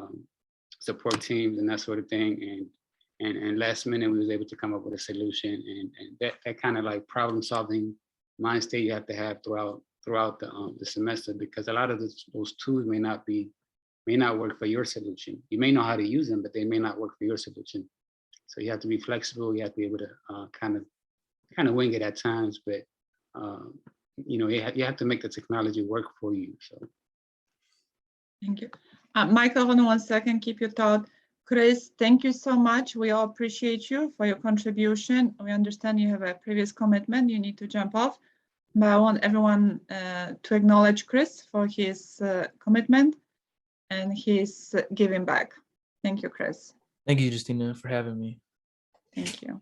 support teams and that sort of thing. And last minute, we was able to come up with a solution. And that kind of like problem-solving mind state you have to have throughout the semester, because a lot of those tools may not work for your solution. You may know how to use them, but they may not work for your solution. So you have to be flexible. You have to be able to kind of wing it at times, but you have to make the technology work for you. So. Thank you. Michael, hold on 1 second. Keep your thought. Chris, thank you so much. We all appreciate you for your contribution. We understand you have a previous commitment. You need to jump off. But I want everyone to acknowledge Chris for his commitment and his giving back. Thank you, Chris. Thank you, Justina, for having me. Thank you.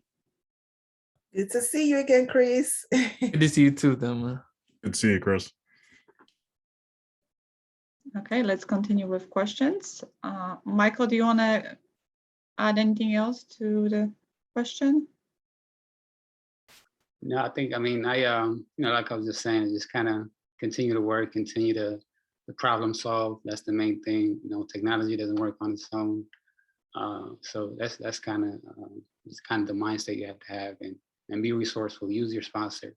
Good to see you again, Chris. Good to see you too, Thelma. Good to see you, Chris. Okay, let's continue with questions. Michael, do you want to add anything else to the question? No, I think, like I was just saying, just kind of continue to work, continue to problem solve. That's the main thing. Technology doesn't work on its own. So that's kind of the mindset you have to have, and be resourceful. Use your sponsor.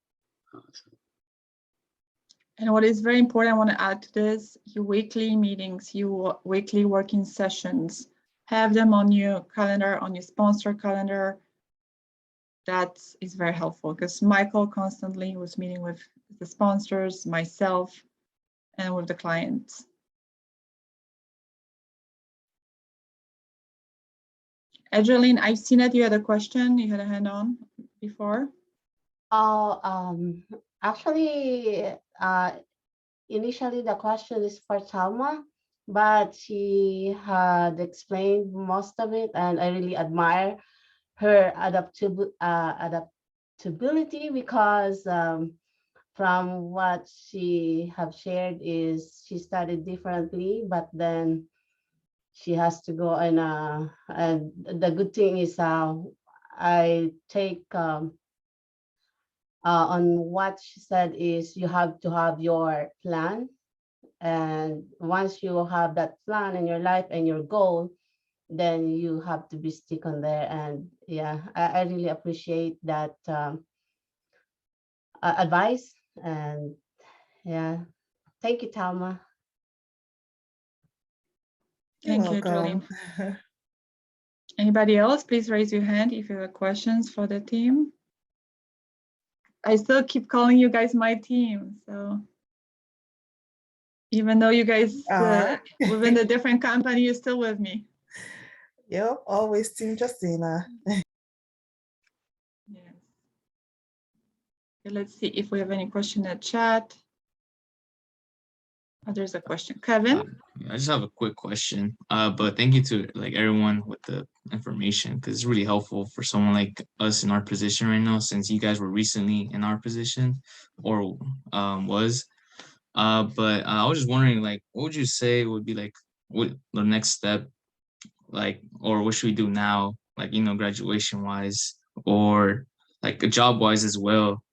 And what is very important, I want to add to this, your weekly meetings, your weekly working sessions, have them on your calendar, on your sponsor calendar. That is very helpful, because Michael constantly was meeting with the sponsors, myself, and with the clients. Adrienne, I've seen that you had a question. You had a hand on before. Actually, initially the question is for Thelma, but she had explained most of it, and I really admire her adaptability, because from what she have shared is she studied differently, but then she has to go, and the good thing is I take on what she said is you have to have your plan, and once you have that plan in your life and your goal, then you have to be stick on there. And yeah, I really appreciate that advice. And yeah, thank you, Thelma. Thank you, Adrienne. Anybody else, please raise your hand if you have questions for the team. I still keep calling you guys my team, so even though you guys within a different company, you're still with me. Yep, always Team Justina. Yes. Okay, let's see if we have any question in the chat. Oh, there's a question. Kevin? I just have a quick question, but thank you to everyone with the information, because it's really helpful for someone like us in our position right now, since you guys were recently in our position or was. But I was just wondering, what would you say would be what the next step, or what should we do now, graduation wise, or like job wise as well.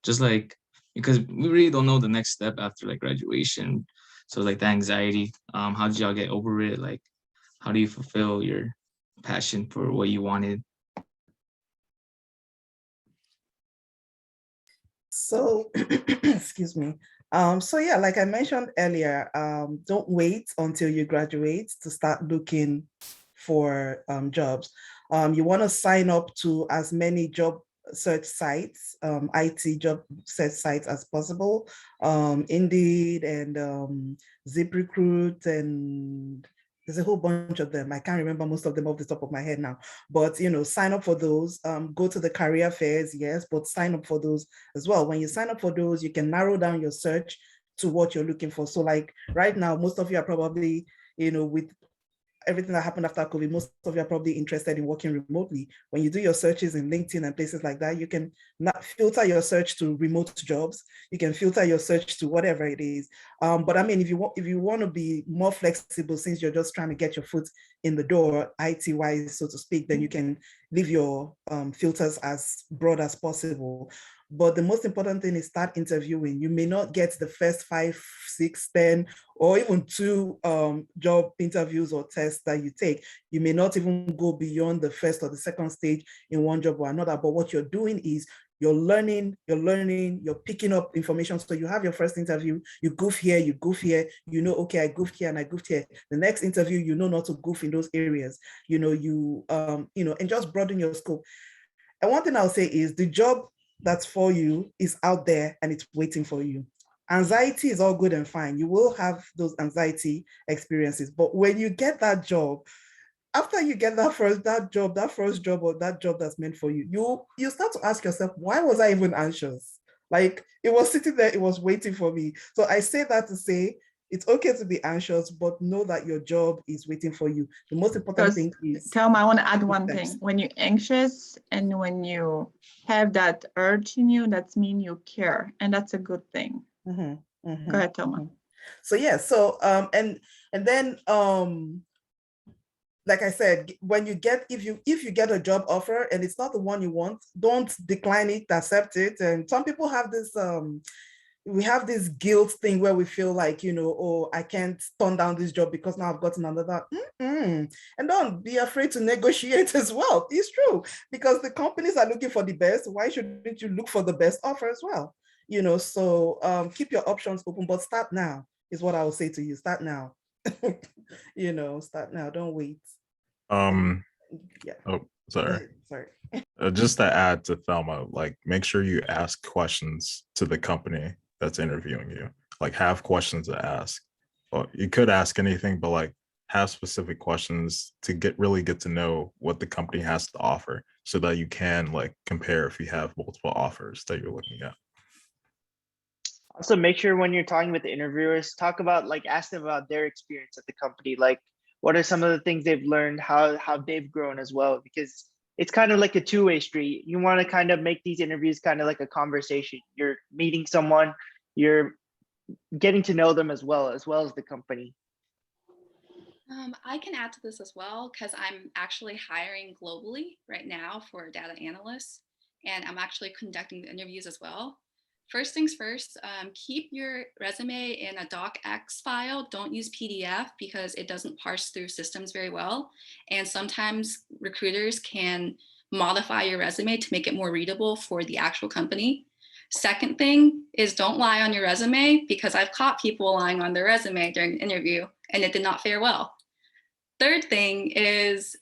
Just like, because we really don't know the next step after like graduation. So like the anxiety, how did y'all get over it? Like, how do you fulfill your passion for what you wanted? So, excuse me. So yeah, like I mentioned earlier, don't wait until you graduate to start looking for jobs. You want to sign up to as many job search sites, IT job search sites as possible, Indeed and ZipRecruit, and there's a whole bunch of them. I can't remember most of them off the top of my head now, but sign up for those. Go to the career fairs, yes, but sign up for those as well. When you sign up for those, you can narrow down your search to what you're looking for. So like right now, most of you are probably, with everything that happened after COVID, most of you are probably interested in working remotely. When you do your searches in LinkedIn and places like that, you can not filter your search to remote jobs. You can filter your search to whatever it is. But I mean, if you want to be more flexible, since you're just trying to get your foot in the door, IT wise, so to speak, then you can leave your filters as broad as possible. But the most important thing is start interviewing. You may not get the first 5, 6, 10, or even 2 job interviews or tests that you take. You may not even go beyond the first or the second stage in one job or another. But what you're doing is you're learning, you're picking up information. So you have your first interview, you goof here, okay, I goofed here and I goofed here. The next interview, not to goof in those areas, and just broaden your scope. And one thing I'll say is the job that's for you is out there and it's waiting for you. Anxiety is all good and fine. You will have those anxiety experiences, but when you get that job, after you get that first job or that job that's meant for you, you start to ask yourself, why was I even anxious? Like it was sitting there, it was waiting for me. So I say that to say, it's okay to be anxious, but know that your job is waiting for you. The most important thing is... Thelma, I want to add one thing. When you're anxious and when you have that urge in you, that means you care. And that's a good thing. Go ahead, Thelma. So yeah, and then like I said, when you get, if you get a job offer and it's not the one you want, don't decline it, accept it. And some people have this we have this guilt thing where we feel like, oh, I can't turn down this job because now I've gotten another. And don't be afraid to negotiate as well. It's true, because the companies are looking for the best. Why shouldn't you look for the best offer as well? So keep your options open, but start now is what I will say to you. Start now. Start now. Don't wait. Yeah. Oh, sorry. Just to add to Thelma, like make sure you ask questions to the company that's interviewing you. Like have questions to ask. Well, you could ask anything, but like have specific questions to really get to know what the company has to offer, so that you can like compare if you have multiple offers that you're looking at. Also, make sure when you're talking with the interviewers, ask them about their experience at the company. Like, what are some of the things they've learned, how they've grown as well, because it's kind of like a two-way street. You want to kind of make these interviews kind of like a conversation. You're meeting someone, you're getting to know them as well as the company. I can add to this as well, because I'm actually hiring globally right now for data analysts, and I'm actually conducting the interviews as well. First things first, keep your resume in a docx file. Don't use PDF because it doesn't parse through systems very well. And sometimes recruiters can modify your resume to make it more readable for the actual company. Second thing is don't lie on your resume, because I've caught people lying on their resume during an interview and it did not fare well. Third thing is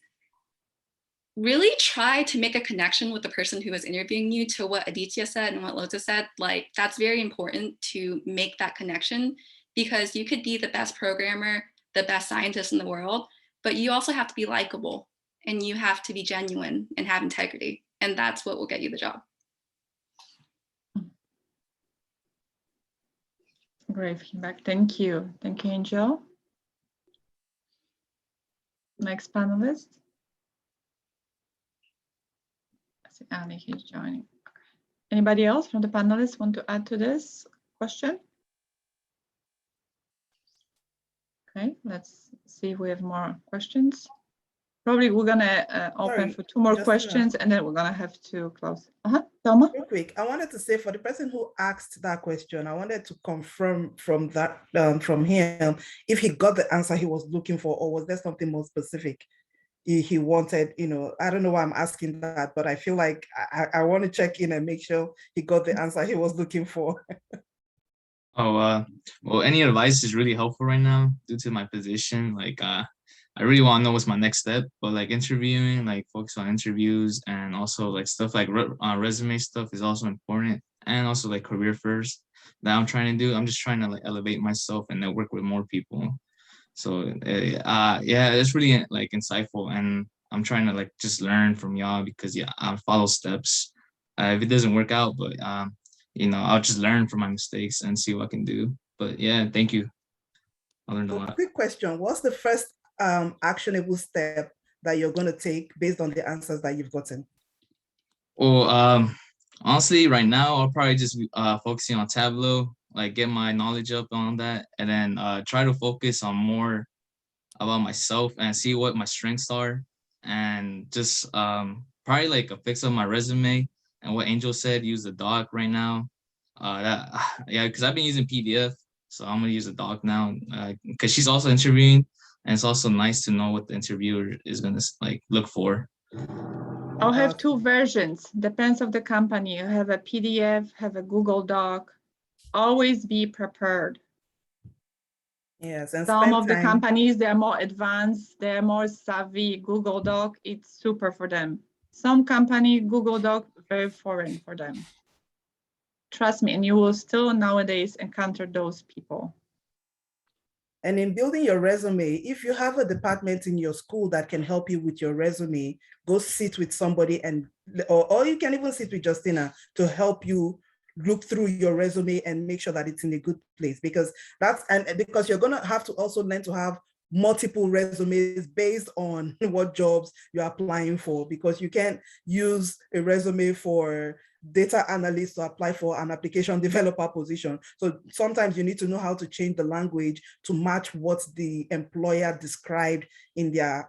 really try to make a connection with the person who is interviewing you, to what Aditya said and what Lota said. Like, that's very important to make that connection, because you could be the best programmer, the best scientist in the world, but you also have to be likable and you have to be genuine and have integrity. And that's what will get you the job. Great feedback. Thank you. Thank you, Angel. Next panelist. I see Annie, he's joining. Okay. Anybody else from the panelists want to add to this question? Okay, let's see if we have more questions. Probably we're gonna open Sorry, for 2 more Justina. questions, and then we're gonna have to close. Thelma? Real quick, I wanted to say for the person who asked that question, I wanted to confirm from that from him if he got the answer he was looking for, or was there something more specific he wanted. I don't know why I'm asking that, but I feel like I want to check in and make sure he got the answer he was looking for. Oh, well, any advice is really helpful right now due to my position. Like, I really want to know what's my next step, but like interviewing, like focus on interviews, and also like stuff like resume stuff is also important, and also like career first that I'm trying to do. I'm just trying to like elevate myself and network with more people. So, yeah, it's really like insightful, and I'm trying to like just learn from y'all because yeah, I follow steps. If it doesn't work out, but I'll just learn from my mistakes and see what I can do. But yeah, thank you. I learned a So lot. quick question, what's the first actionable step that you're going to take based on the answers that you've gotten? Well, honestly, right now I'll probably just be focusing on Tableau, like get my knowledge up on that, and then try to focus on more about myself and see what my strengths are, and just probably like fix up my resume. And what Angel said, use the doc right now. Yeah, because I've been using PDF, so I'm gonna use a doc now because she's also interviewing, and it's also nice to know what the interviewer is gonna like look for. I'll have 2 versions, depends of the company. You have a PDF, have a Google Doc. Always be prepared. Yes, and some of spend the time. companies, they're more advanced, they're more savvy. Google Doc, it's super for them. Some company, Google Doc, very foreign for them. Trust me, and you will still nowadays encounter those people. And in building your resume, if you have a department in your school that can help you with your resume, go sit with somebody or you can even sit with Justina to help you look through your resume and make sure that it's in a good place, because because you're going to have to also learn to have multiple resumes based on what jobs you're applying for, because you can't use a resume for data analyst to apply for an application developer position. So sometimes you need to know how to change the language to match what the employer described in their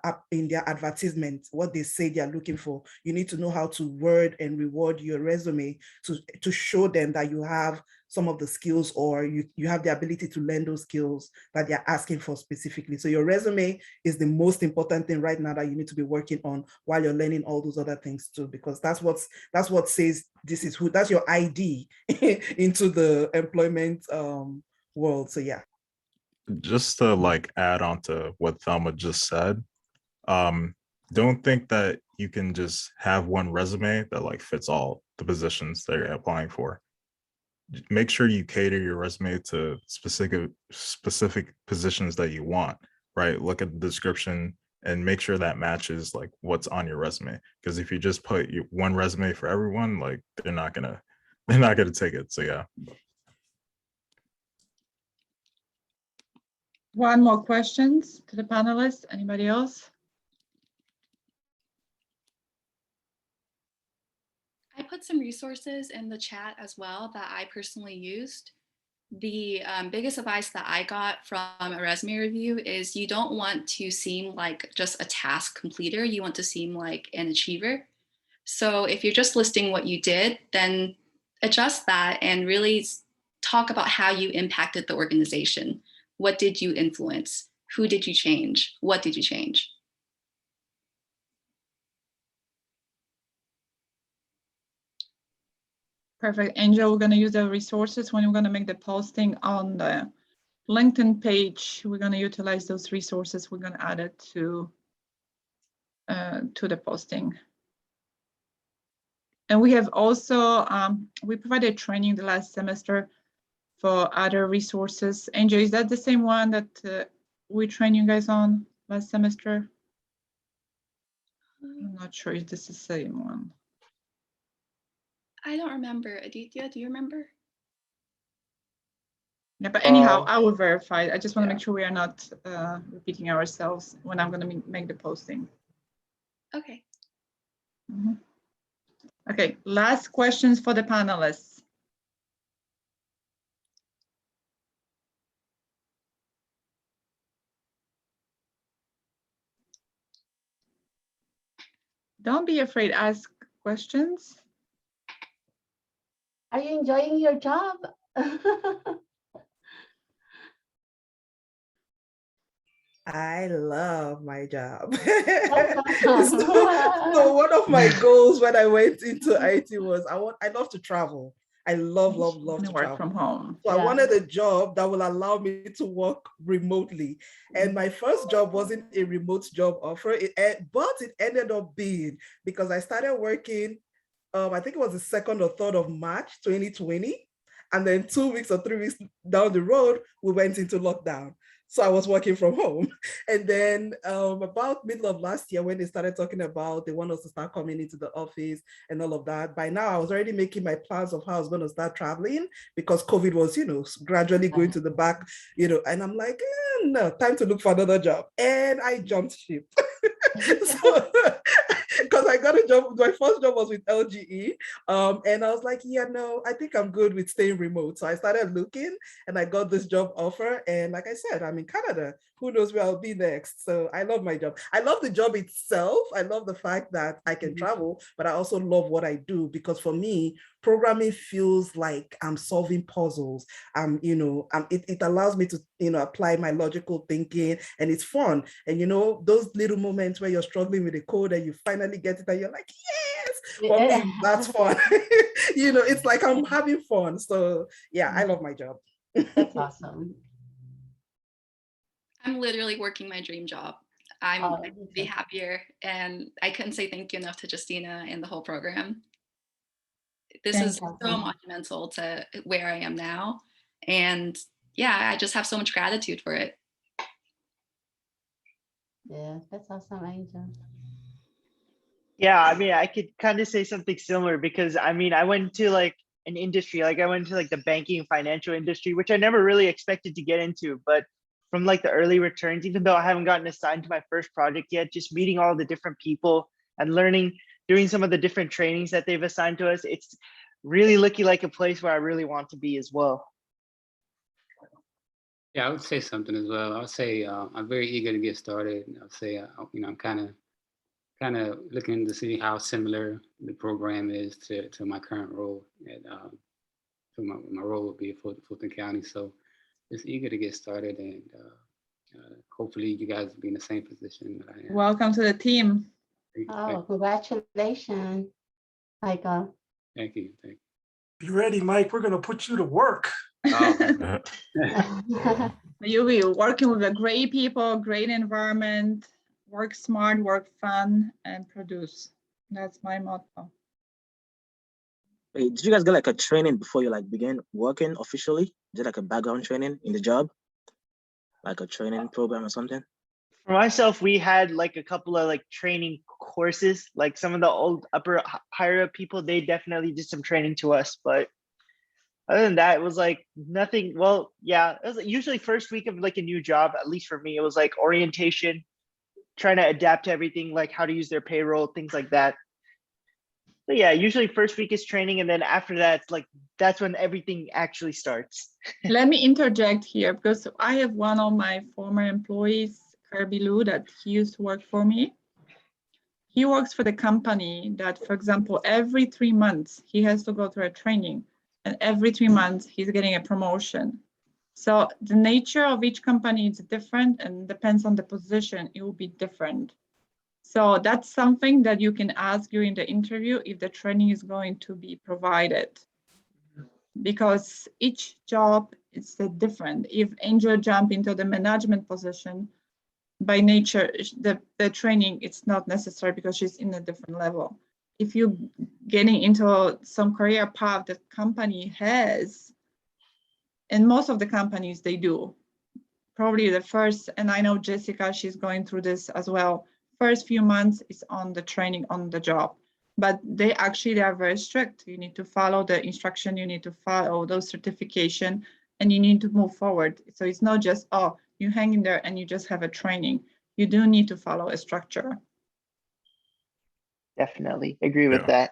advertisement, what they say they're looking for. You need to know how to word and reword your resume to show them that you have some of the skills, or you have the ability to learn those skills that they're asking for specifically. So your resume is the most important thing right now that you need to be working on while you're learning all those other things too, because that's what says this is who, that's your ID into the employment world. So yeah. Just to like add on to what Thelma just said, don't think that you can just have one resume that like fits all the positions that you're applying for. Make sure you cater your resume to specific positions that you want, right? Look at the description and make sure that matches like what's on your resume. Because if you just put one resume for everyone, like they're not gonna take it. So yeah. One more questions to the panelists. Anybody else? I put some resources in the chat as well that I personally used. The biggest advice that I got from a resume review is you don't want to seem like just a task completer. You want to seem like an achiever. So if you're just listing what you did, then adjust that and really talk about how you impacted the organization. What did you influence? Who did you change? What did you change? Perfect. Angel, we're going to use the resources when we're going to make the posting on the LinkedIn page. We're going to utilize those resources. We're going to add it to the posting. And we have also, we provided training the last semester for other resources. Angel, is that the same one that we trained you guys on last semester? I'm not sure if this is the same one. I don't remember. Aditya, do you remember? Yeah, but anyhow, I will verify. I just want to make sure we are not repeating ourselves when I'm going to make the posting. Okay. Mm-hmm. Okay, last questions for the panelists. Don't be afraid, ask questions. Are you enjoying your job? I love my job. That's awesome. So one of my goals when I went into IT was I love to travel. I love to Work travel. from home. So I Yeah. wanted a job that will allow me to work remotely. And my first job wasn't a remote job offer, but it ended up being, because I started working, I think it was the 2nd or 3rd of March, 2020. And then 2 weeks or 3 weeks down the road, we went into lockdown. So I was working from home. And then about middle of last year, when they started talking about they want us to start coming into the office and all of that, by now I was already making my plans of how I was going to start traveling, because COVID was, gradually going to the back, and I'm like, no, time to look for another job. And I jumped ship. So, because I got a job, my first job was with LGE, and I was like, yeah, no, I think I'm good with staying remote. So I started looking, and I got this job offer. And like I said, I'm in Canada. Who knows where I'll be next? So I love my job. I love the job itself. I love the fact that I can travel, but I also love what I do, because for me, programming feels like I'm solving puzzles. It allows me to, apply my logical thinking, and it's fun. And those little moments where you're struggling with the code and you finally get it and you're like, yes, for me, that's fun. It's like I'm having fun. So yeah, I love my job. That's awesome. I'm literally working my dream job. I'm be happier, and I couldn't say thank you enough to Justina and the whole program. This is so monumental to where I am now. And yeah, I just have so much gratitude for it. Yeah, that's awesome, Angel. Yeah, I mean, I could kind of say something similar, because I mean, I went to like an industry, like I went to like the banking and financial industry, which I never really expected to get into. But from like the early returns, even though I haven't gotten assigned to my first project yet, just meeting all the different people and learning, doing some of the different trainings that they've assigned to us, it's really looking like a place where I really want to be as well. Yeah, I would say something as well. I would say I'm very eager to get started. I would say, I'm kind of looking to see how similar the program is to my current role. So my role would be at Fulton County. So just eager to get started, and hopefully you guys will be in the same position that I am. Welcome to the team. Oh, congratulations, Michael. Thank you. Be ready, Mike. We're going to put you to work. Oh. You'll be working with great people, great environment, work smart, work fun, and produce. That's my motto. Hey, did you guys get like a training before you like begin working officially? Did like a background training in the job? Like a training program or something? For myself, we had like a couple of like training courses, like some of the old higher up people, they definitely did some training to us. But other than that, it was like nothing. Well, yeah, it was usually first week of like a new job, at least for me, it was like orientation, trying to adapt to everything, like how to use their payroll, things like that. So yeah, usually first week is training, and then after that, it's like that's when everything actually starts. Let me interject here, because I have one of my former employees, Kirby Lou, that he used to work for me. He works for the company that, for example, every 3 months, he has to go through a training, and every 3 months, he's getting a promotion. So the nature of each company is different, and depends on the position, it will be different. So that's something that you can ask during the interview if the training is going to be provided. Because each job is different. If Angel jump into the management position, by nature, the training, it's not necessary because she's in a different level. If you're getting into some career path that company has, and most of the companies, they do, probably the first, and I know Jessica, she's going through this as well, first few months is on the training on the job. But they are very strict. You need to follow the instruction, you need to follow those certification, and you need to move forward. So it's not just, oh, you hang in there and you just have a training. You do need to follow a structure. Definitely agree with that.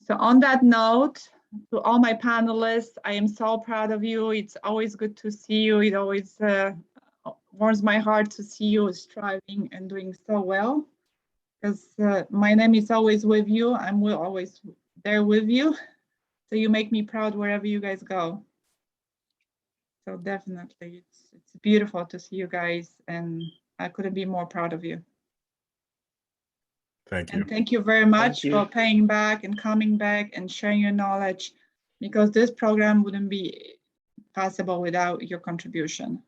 So on that note, to all my panelists, I am so proud of you. It's always good to see you. It always warms my heart to see you striving and doing so well. because my name is always with you. I'm always there with you. So you make me proud wherever you guys go. So definitely, it's beautiful to see you guys, and I couldn't be more proud of you. Thank you. And thank you very much for paying back and coming back and sharing your knowledge, because this program wouldn't be possible without your contribution.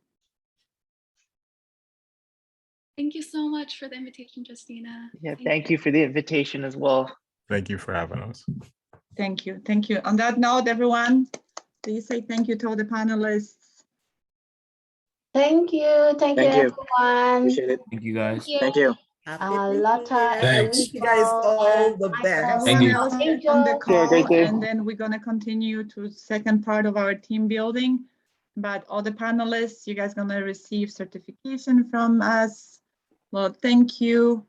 Thank you so much for the invitation, Justina. Yeah, thank you for the invitation as well. Thank you for having us. Thank you. Thank you. On that note, everyone, please say thank you to all the panelists. Thank you. Thank you, everyone. Appreciate it. Thank you guys. Thank you. Lotta, Thanks. Wish you guys all the best. Everyone you. else Angel. on the Yeah, great call, day. and then we're gonna continue to second part of our team building. But all the panelists, you guys gonna receive certification from us. Well, thank you.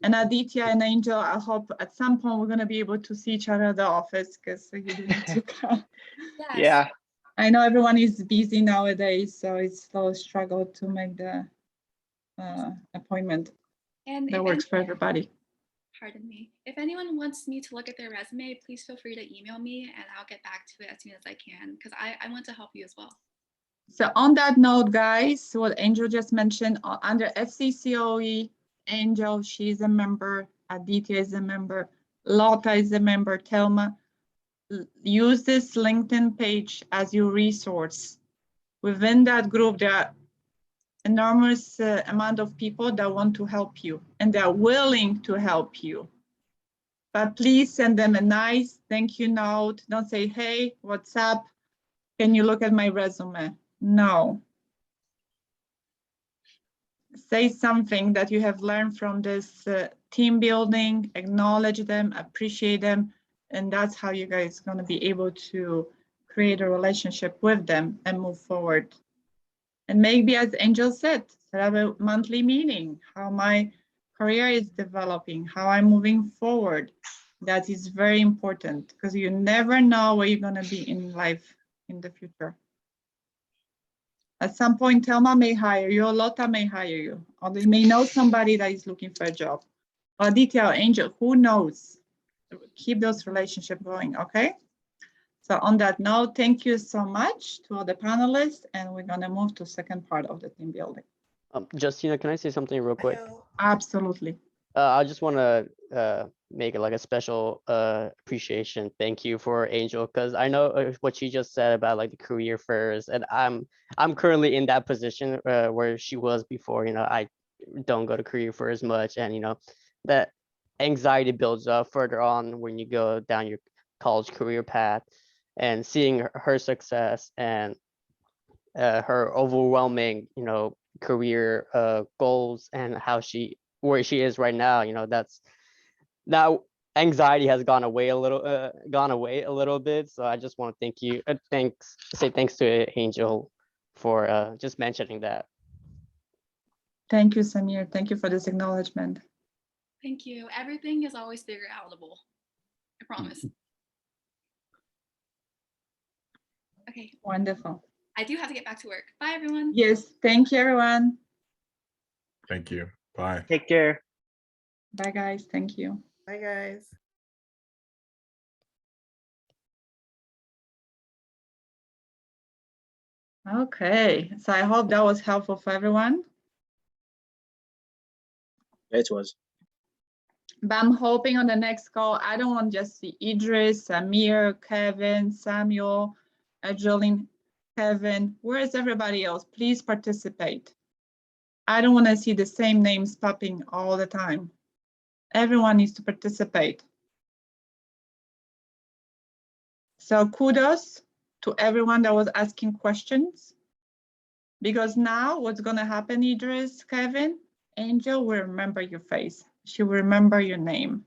And Aditya and Angel, I hope at some point we're gonna be able to see each other at the office, because you do need to come. Yes. Yeah. I know everyone is busy nowadays, so it's a struggle to make the appointment And that works for everybody. pardon me. If anyone wants me to look at their resume, please feel free to email me and I'll get back to it as soon as I can, because I want to help you as well. So on that note, guys, what Angel just mentioned, under FCCOE, Angel, she's a member, Aditya is a member, Lotta is a member, Thelma. Use this LinkedIn page as your resource. Within that group, there are enormous amount of people that want to help you, and they're willing to help you. But please send them a nice thank you note. Don't say, hey, what's up? Can you look at my resume? No. Say something that you have learned from this team building, acknowledge them, appreciate them, and that's how you guys are going to be able to create a relationship with them and move forward. And maybe, as Angel said, have a monthly meeting, how my career is developing, how I'm moving forward. That is very important, because you never know where you're going to be in life in the future. At some point, Thelma may hire you, or Lotta may hire you, or they may know somebody that is looking for a job. Or Aditya or Angel, who knows? Keep those relationships going, okay? So on that note, thank you so much to all the panelists, and we're gonna move to second part of the team building. Justina, can I say something real quick? Absolutely. I just want to make it like a special appreciation. Thank you for Angel, because I know what she just said about like the career fairs, and I'm currently in that position where she was before. You know, I don't go to career fairs much, and you know that anxiety builds up further on when you go down your college career path, and seeing her success and her overwhelming, you know, career goals and how where she is right now, you know, now anxiety has gone away a little bit. So I just want to thank you, say thanks to Angel for just mentioning that. Thank you, Samir. Thank you for this acknowledgement. Thank you. Everything is always figure outable. I promise. Okay. Wonderful. I do have to get back to work. Bye, everyone. Yes, thank you, everyone. Thank you. Bye. Take care. Bye, guys. Thank you. Bye, guys. Okay, so I hope that was helpful for everyone. It was. But I'm hoping on the next call, I don't want just see Idris, Samir, Kevin, Samuel, Angeline, Kevin. Where is everybody else? Please participate. I don't want to see the same names popping all the time. Everyone needs to participate. So kudos to everyone that was asking questions. Because now what's going to happen, Idris, Kevin, Angel will remember your face. She will remember your name.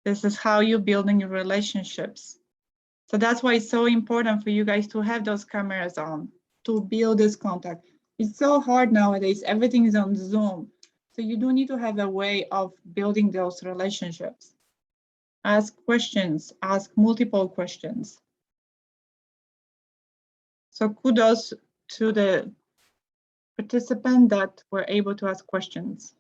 This is how you're building your relationships. So that's why it's so important for you guys to have those cameras on, to build this contact. It's so hard nowadays. Everything is on Zoom. So you do need to have a way of building those relationships. Ask questions, ask multiple questions. So kudos to the participants that were able to ask questions.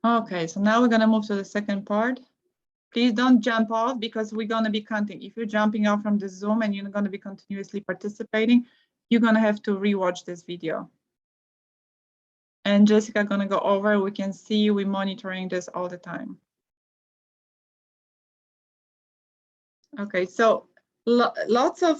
Okay, so now we're gonna move to the second part. Please don't jump off because we're gonna be counting. If you're jumping off from the Zoom and you're gonna be continuously participating, you're gonna have to rewatch this video. And Jessica gonna go over, we can see we're monitoring this all the time. Okay, so lots of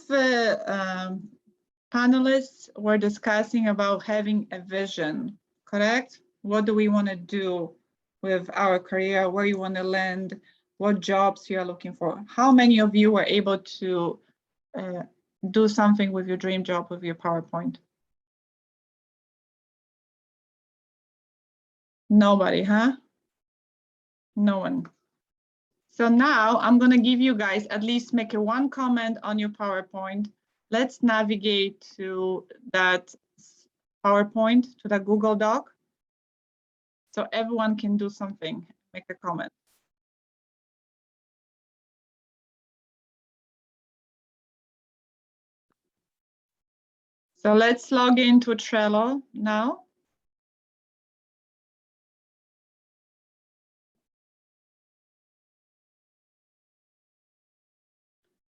panelists were discussing about having a vision, correct? What do we wanna do with our career, where you wanna land, what jobs you are looking for? How many of you were able to do something with your dream job with your PowerPoint? Nobody, huh? No one. So now I'm gonna give you guys at least make a one comment on your PowerPoint. Let's navigate to that PowerPoint, to the Google Doc. So everyone can do something, make a comment. So let's log into Trello now.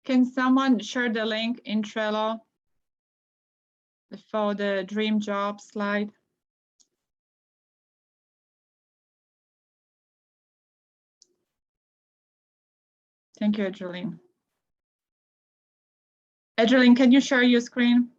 Can someone share the link in Trello for the dream job slide? Thank you, Adreline. Adreline, can you share your screen?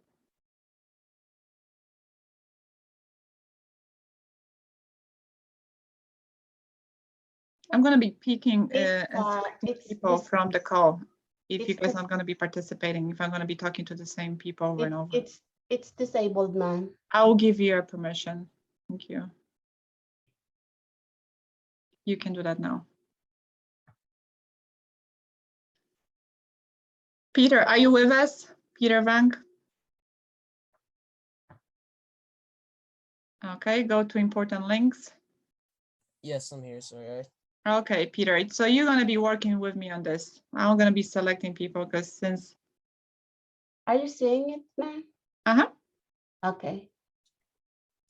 I'm going to be picking people from the call if you guys are going to be participating, if I'm going to be talking to the same people over and over. It's disabled, man. I will give you your permission. Thank you. You can do that now. Peter, are you with us? Peter Vank? Okay, go to important links. Yes, I'm here, sorry. Okay, Peter, so you're going to be working with me on this. I'm going to be selecting people because since... Are you seeing it, man? Uh-huh. Okay.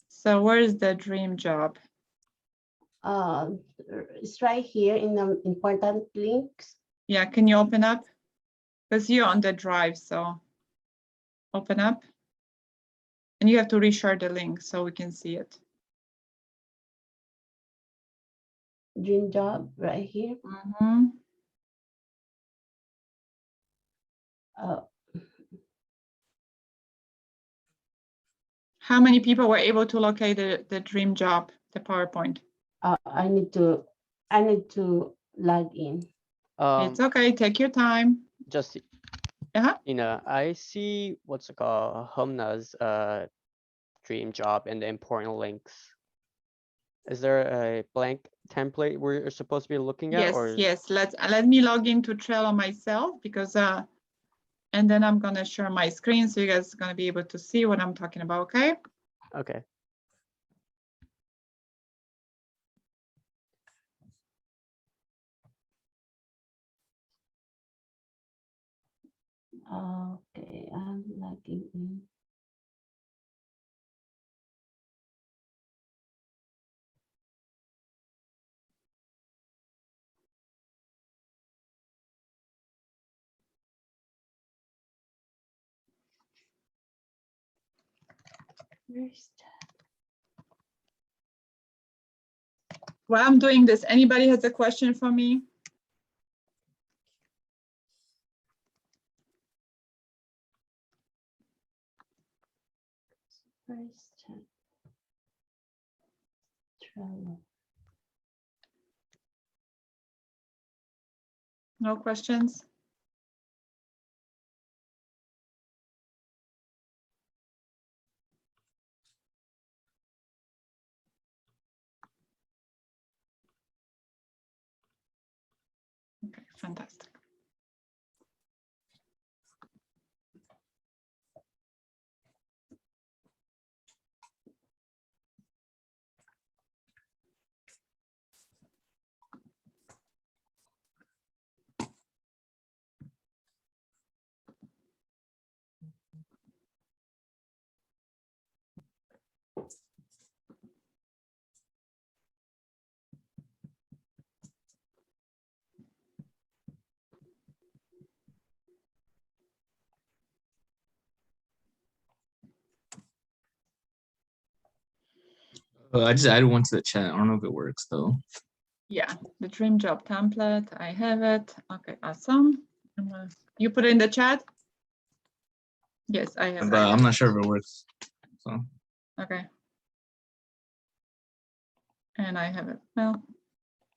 So where's the dream job? It's right here in the important links. Yeah, can you open up? Because you're on the drive, so open up. And you have to reshare the link so we can see it. Dream job right here. Mm-hmm. How many people were able to locate the dream job, the PowerPoint? I need to log in. It's okay, take your time. Just Uh-huh. I see what's it called, Humna's dream job and the important links. Is there a blank template we're supposed to be looking at? Yes, or yes. Let me log into Trello myself because and then I'm gonna share my screen so you guys are gonna be able to see what I'm talking about. Okay. Okay. Okay, I'm logging in. While I'm doing this, anybody has a question for me? Trello. No questions? Okay, fantastic. I just added one to the chat. I don't know if it works though. Yeah, the dream job template. I have it. Okay, awesome. You put it in the chat? Yes, I have. But I'm not sure if it works. So. Okay. And I have it. Well,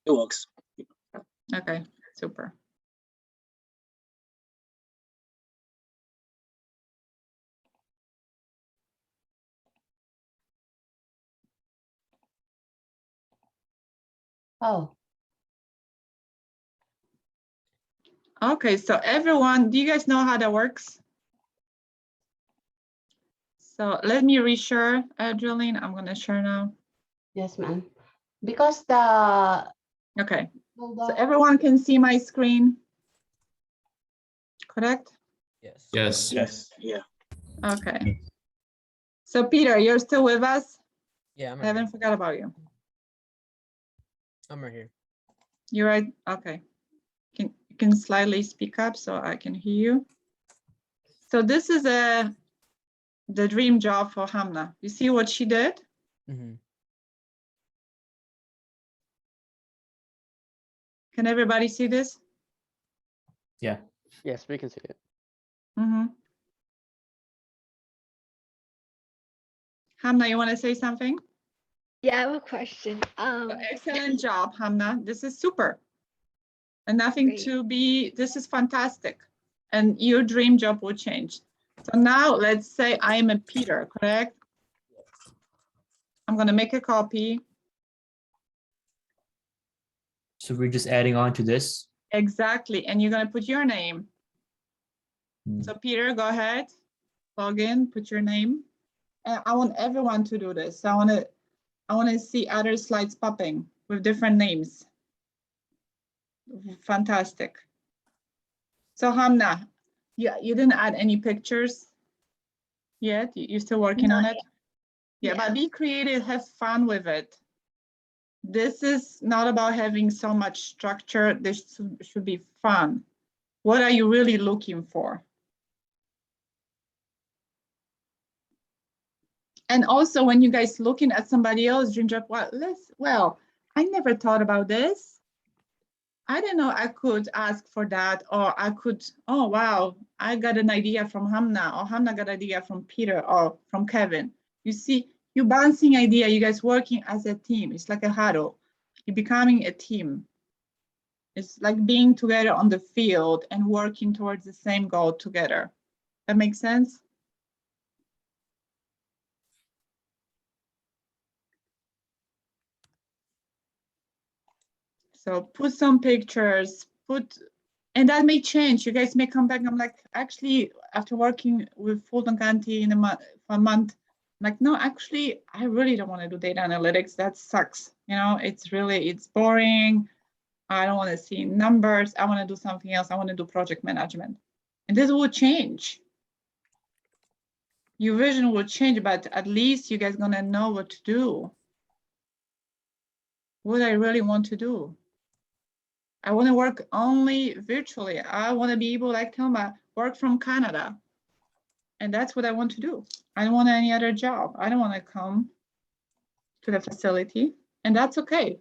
it works. Okay, super. Oh, Okay, so everyone, do you guys know how that works? So let me reshare, Jolene. I'm going to share now. yes, ma'am. Because the Okay, so everyone can see my screen, correct? Yes. Yes. Yes. Yeah. Okay. So Peter, you're still with us? Yeah, I'm I right haven't here. forgot about you. I'm right here. You're right. Okay. You can slightly speak up so I can hear you. So this is the dream job for Hamna. You see what she did? Mm-hmm. Can everybody see this? Yeah. Yes, we can see it. Mm-hmm. Hamna, you want to say something? Yeah, I have a question. Excellent job, Hamna. This is super. And nothing Great. to be, this is fantastic. And your dream job will change. So now let's say I am a Peter, correct? I'm going to make a copy. So we're just adding on to this. Exactly. And you're going to put your name. So Peter, go ahead, log in, put your name. And I want everyone to do this. I want to see other slides popping with different names. Fantastic. So Hamna, you didn't add any pictures yet? You're still working on it? Yeah, but be creative, have fun with it. This is not about having so much structure. This should be fun. What are you really looking for? And also when you guys looking at somebody else dream job, well, I never thought about this. I didn't know I could ask for that, or I could, oh, wow, I got an idea from Hamna, or Hamna got an idea from Peter or from Kevin. You see, you bouncing idea, you guys working as a team. It's like a huddle. You're becoming a team. It's like being together on the field and working towards the same goal together. That makes sense? So put some pictures, and that may change. You guys may come back. I'm like, actually, after working with Fulton County for a month, I'm like, no, actually, I really don't want to do data analytics. That sucks. You know, it's boring. I don't want to see numbers. I want to do something else. I want to do project management. And this will change. Your vision will change, but at least you guys gonna know what to do. What I really want to do. I want to work only virtually. I want to be able, like Thelma, work from Canada. And that's what I want to do. I don't want any other job. I don't want to come to the facility, and that's okay.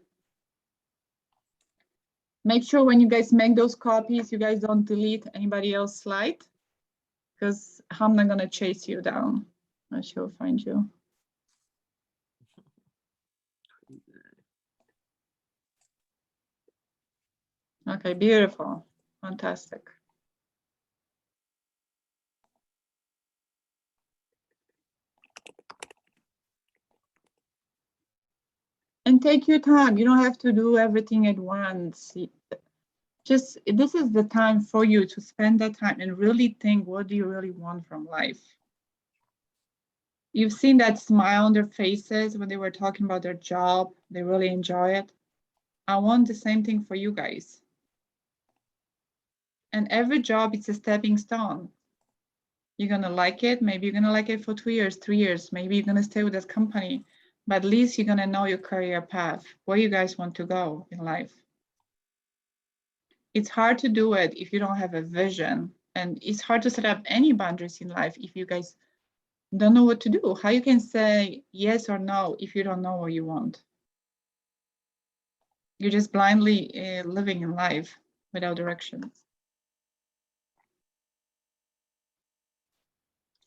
Make sure when you guys make those copies, you guys don't delete anybody else's slide, because I'm not gonna chase you down. She'll find you. Okay, beautiful, fantastic. And take your time. You don't have to do everything at once. Just, this is the time for you to spend that time and really think, what do you really want from life? You've seen that smile on their faces when they were talking about their job. They really enjoy it. I want the same thing for you guys. And every job is a stepping stone. You're gonna like it. Maybe you're gonna like it for 2 years, 3 years. Maybe you're gonna stay with this company, but at least you're gonna know your career path, where you guys want to go in life. It's hard to do it if you don't have a vision, and it's hard to set up any boundaries in life if you guys don't know what to do. How you can say yes or no if you don't know what you want? You're just blindly living in life without directions.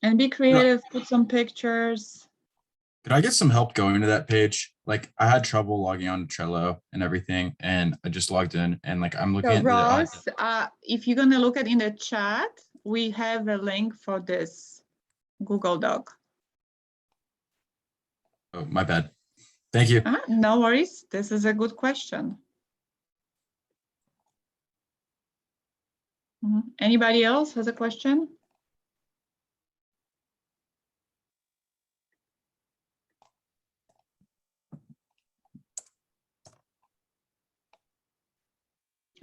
And be creative, put some pictures. Could I get some help going to that page? Like I had trouble logging on to Trello and everything, and I just logged in and like I'm looking So at Ross, if you're gonna look at in the chat, we have a link for this Google Doc. oh, my bad. Thank you. No worries. This is a good question. Anybody else has a question?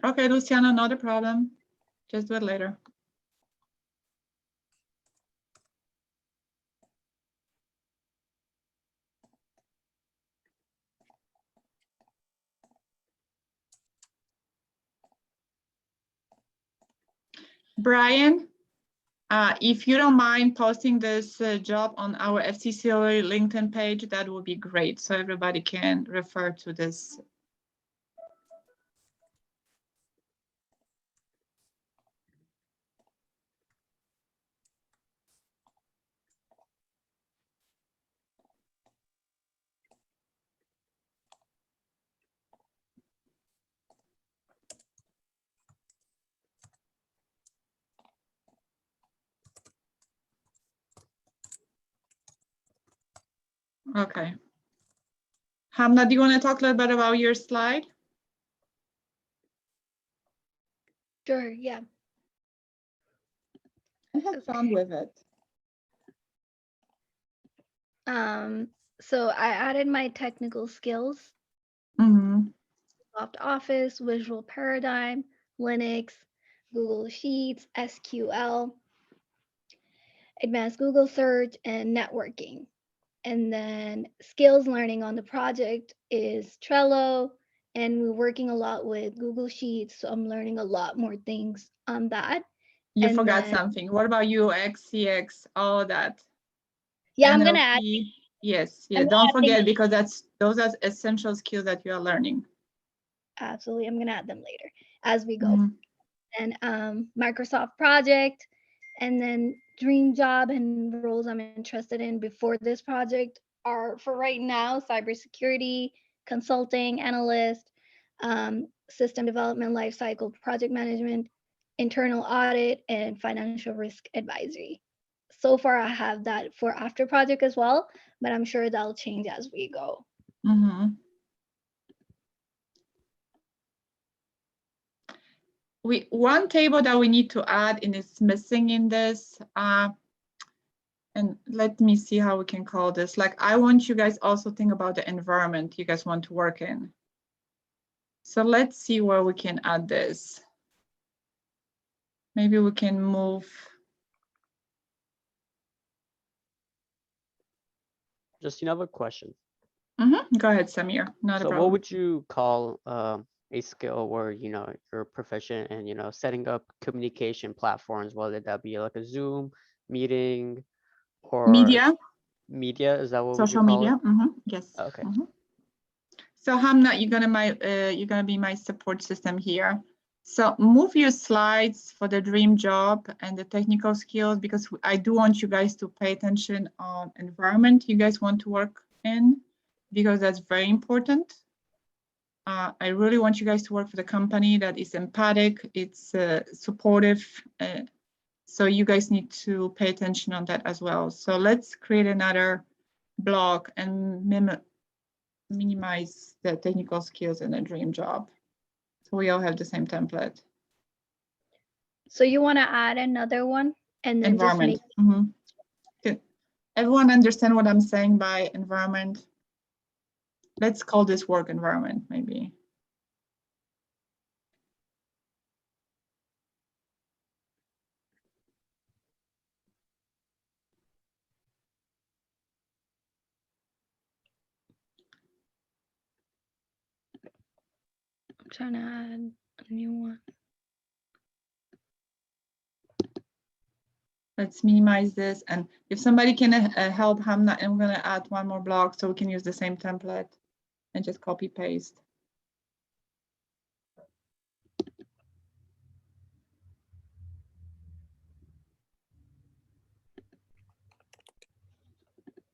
Okay, Luciano, not a problem. Just do it later. Brian, if you don't mind posting this job on our FCCOE LinkedIn page, that would be great. So everybody can refer to this. Okay. Hamna, do you want to talk a little bit about your slide? Sure, yeah. Have fun with it. So I added my technical skills. Microsoft Office, Visual Paradigm, Linux, Google Sheets, SQL, Advanced Google Search, and networking. And then skills learning on the project is Trello, and we're working a lot with Google Sheets, so I'm learning a lot more things on that. You And forgot then, something. What about UX, CX, all of that? Yeah, I'm gonna add. Yes, yeah. I'm Don't adding forget it. because those are essential skills that you are learning. Absolutely, I'm gonna add them later as we go. And Microsoft project, and then dream job and roles I'm interested in before this project are, for right now, cybersecurity, consulting, analyst, system development, lifecycle, project management, internal audit, and financial risk advisory. So far, I have that for after project as well, but I'm sure that'll change as we go. One table that we need to add and it's missing in this, and let me see how we can call this. Like, I want you guys also think about the environment you guys want to work in. So let's see where we can add this. Maybe we can move. Just another question. Go ahead, Samir. Not a So problem. what would you call a skill where you're proficient in setting up communication platforms, whether that be like a Zoom meeting or Media. Media, is that what would you Social call media. it? Yes. Okay. So Hamna, you're gonna be my support system here. So move your slides for the dream job and the technical skills, because I do want you guys to pay attention on environment you guys want to work in, because that's very important. I really want you guys to work for the company that is empathic, it's supportive. So you guys need to pay attention on that as well. So let's create another block and minimize the technical skills in a dream job. So we all have the same template. So you want to add another one and then Environment. just make. Everyone understand what I'm saying by environment? Let's call this work environment, maybe. I'm trying to add a new one. Let's minimize this. And if somebody can help Hamna, I'm gonna add one more block so we can use the same template and just copy paste.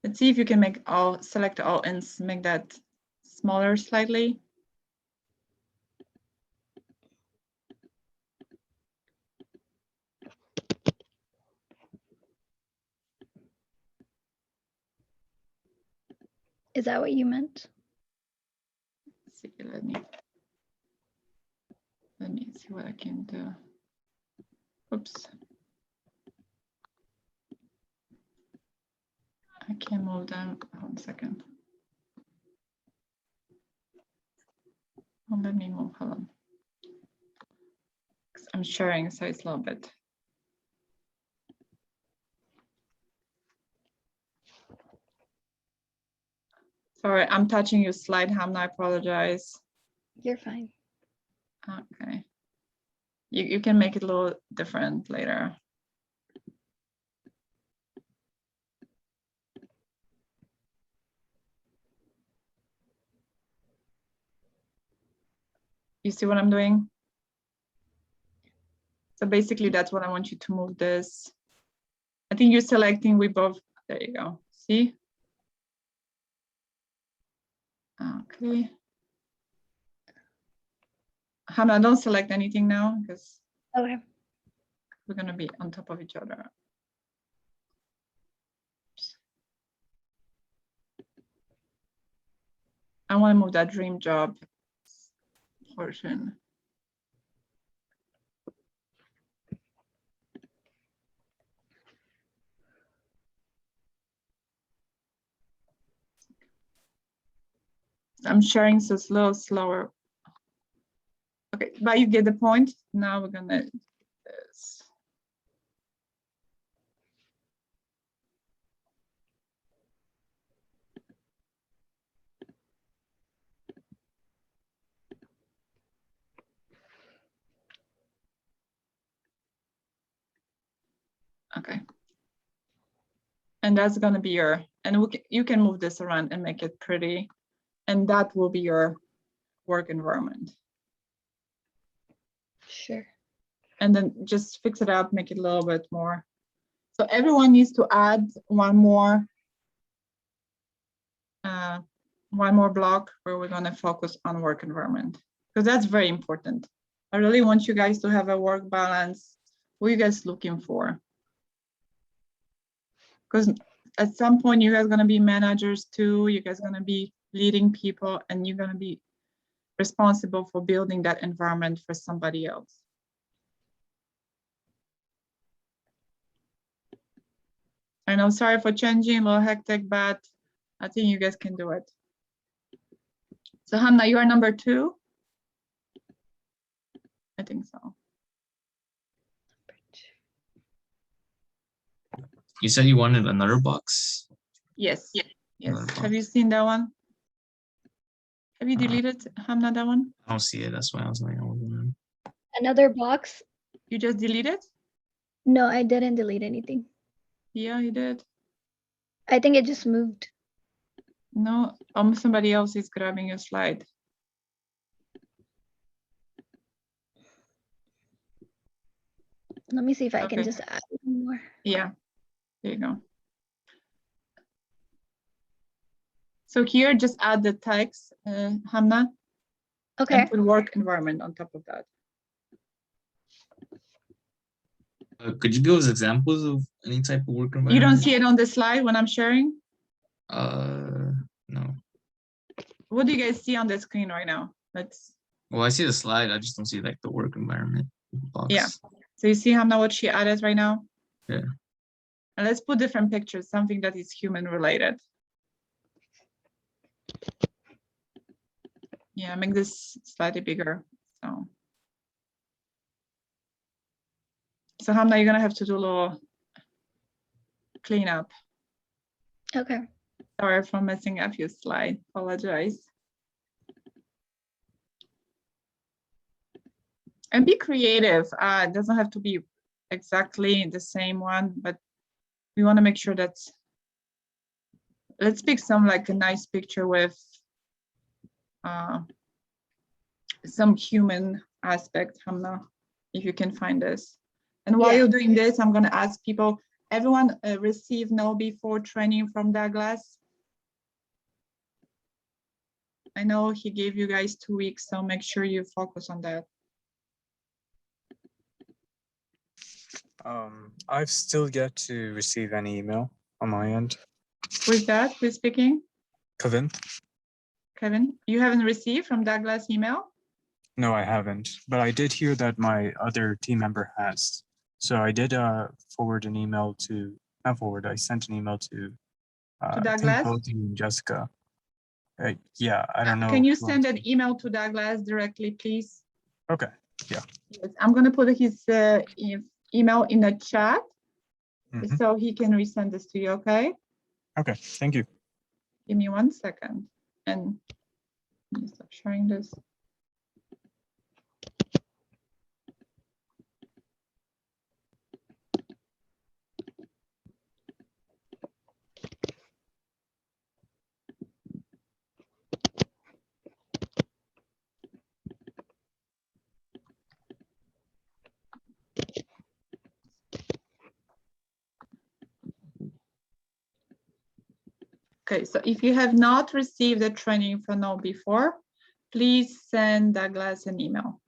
Let's see if you can make all, select all and make that smaller slightly. Is that what you meant? Let's see, let me see what I can do. Oops. I can move them. 1 second. Oh, let me move. Hold on. I'm sharing, so it's a little bit. Sorry, I'm touching your slide, Hamna. I apologize. You're fine. Okay. You can make it a little different later. You see what I'm doing? So basically that's what I want you to move this. I think you're selecting with both. There you go. See? Okay. Hannah, don't select anything now because okay, we're gonna be on top of each other. I want to move that dream job portion. I'm sharing so slower. Okay, but you get the point. Now we're gonna do this. Okay. And that's gonna be your, and you can move this around and make it pretty. And that will be your work environment. sure. And then just fix it up, make it a little bit more. So everyone needs to add one more block where we're gonna focus on work environment, because that's very important. I really want you guys to have a work balance. What are you guys looking for? Because at some point you guys are gonna be managers too, you guys are gonna be leading people, and you're gonna be responsible for building that environment for somebody else. I know, sorry for changing, a little hectic, but I think you guys can do it. So Hanna, you are number 2? I think so. You said you wanted another box? Yes, yes. Have you seen that one? Have you deleted, Hamna, that one? I don't see it. That's why I was like, oh, Another box? You just deleted? No, I didn't delete anything. Yeah, you did. I think it just moved. No, somebody else is grabbing your slide. Let me see if I can Okay. just add one more. Yeah, there you go. So here, just add the text, Hamna. Okay. And put work environment on top of that. could you give us examples of any type of work environment? You don't see it on the slide when I'm sharing? No. What do you guys see on the screen right now? Let's. Well, I see the slide. I just don't see like the work environment box. Yeah. So you see Hamna what she added right now? Yeah. And let's put different pictures, something that is human related. Yeah, make this slightly bigger. So Hamna, you're gonna have to do a little cleanup. Okay. Sorry for messing up your slide. Apologize. And be creative. It doesn't have to be exactly the same one, but we want to make sure that, let's pick some like a nice picture with some human aspect, Hamna, if you can find this. And while Yeah. you're doing this, I'm going to ask people, everyone receive no before training from Douglas? I know he gave you guys 2 weeks, so make sure you focus on that. I've still yet to receive any email on my end. Who's that? Who's speaking? Kevin? Kevin, you haven't received from Douglas email? No, I haven't, but I did hear that my other team member has. So I did forward an email to, not forward, I sent an email to I think Douglas? Fulton and Jessica. Yeah, I don't know. Can you who send an email to Douglas directly, please? Okay, yeah. Yes, I'm going to put his email in the chat Mhm. so he can resend this to you, okay? Okay, thank you. Give me 1 second and let me stop sharing this. Okay, so if you have not received the training for No before, please send Douglas an email.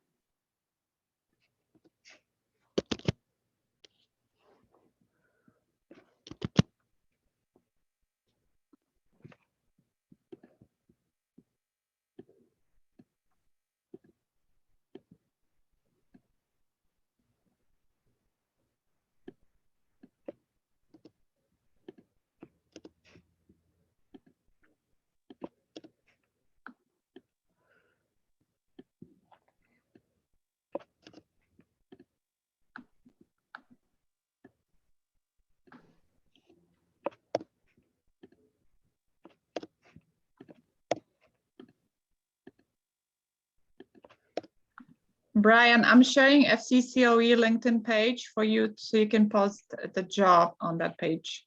Brian, I'm sharing FCCOE LinkedIn page for you so you can post the job on that page.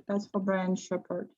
That's for Brian Shepard.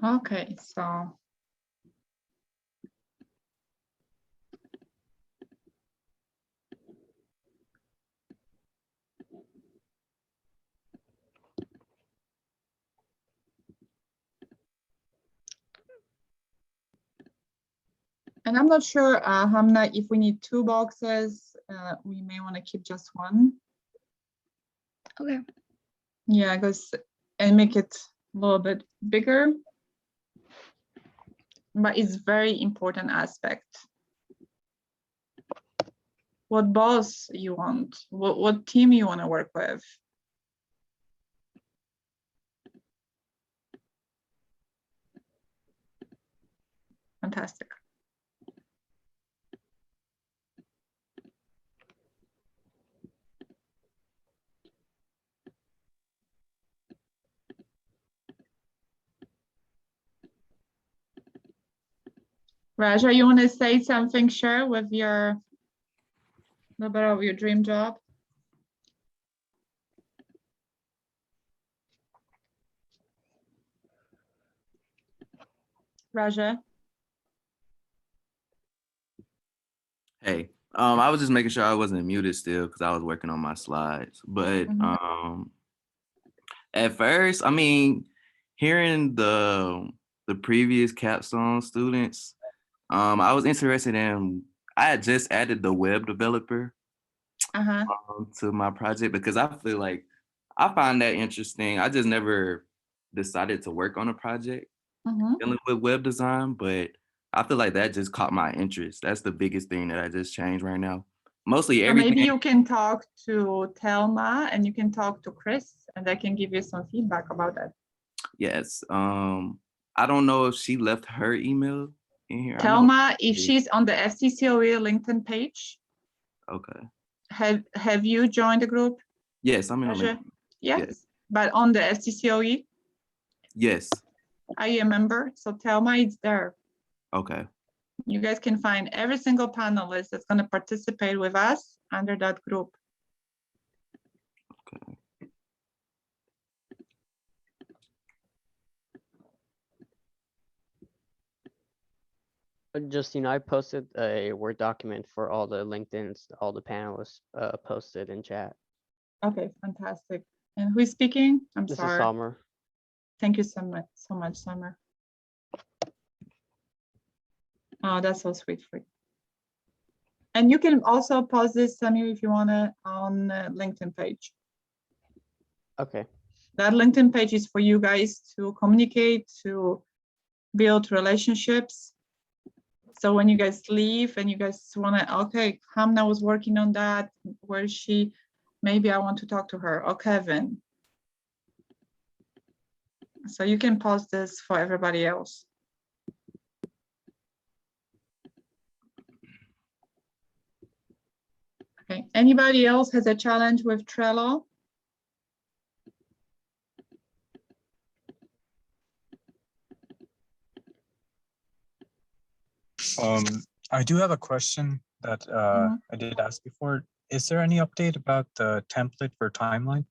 Okay, so and I'm not sure, Hamna, if we need 2 boxes, we may want to keep just 1. Okay. Yeah, because and make it a little bit bigger. But it's very important aspect. What boss you want, what team you want to work with. Fantastic. Raja, you want to say something, share with your, a little bit of your dream job? Raja? Hey, I was just making sure I wasn't muted still because I was working on my slides. But at first, I mean, hearing the previous Capstone students, I was interested in. I had just added the web developer to my project because I feel like I find that interesting. I just never decided to work on a project dealing with web design, but I feel like that just caught my interest. That's the biggest thing that I just changed right now. Mostly So everything. maybe you can talk to Thelma and you can talk to Chris and they can give you some feedback about that. Yes. I don't know if she left her email in here. I know. Thelma, if she's on the FCCOE LinkedIn page, Okay. have you joined the group? Yes, I'm in a Roger? link. Yes. Yes. But on the FCCOE, Yes. are you a member? So Thelma is there. Okay. You guys can find every single panelist that's going to participate with us under that group. Okay. Just, I posted a Word document for all the LinkedIn's, all the panelists posted in chat. Okay, fantastic. And who is speaking? I'm This sorry. is Summer. Thank you so much, Summer. Oh, that's so sweet for you. And you can also post this, Samir, if you want to, on LinkedIn page. Okay. That LinkedIn page is for you guys to communicate, to build relationships. So when you guys leave and you guys want to, okay, Hamna was working on that. Where is she? Maybe I want to talk to her. Or Kevin. So you can post this for everybody else. Okay. Anybody else has a challenge with Trello? I do have a question that I did ask before. Is there any update about the template for timeline?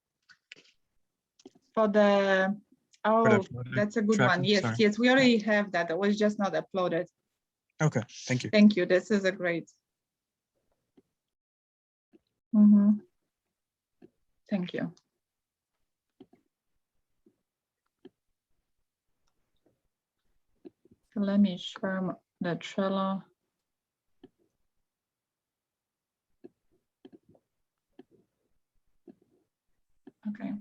For the, oh, that's a good one. Yes, sorry. yes, we already have that. It was just not uploaded. Okay, thank you. Thank you. This is a great. Thank you. So let me share the Trello. Okay.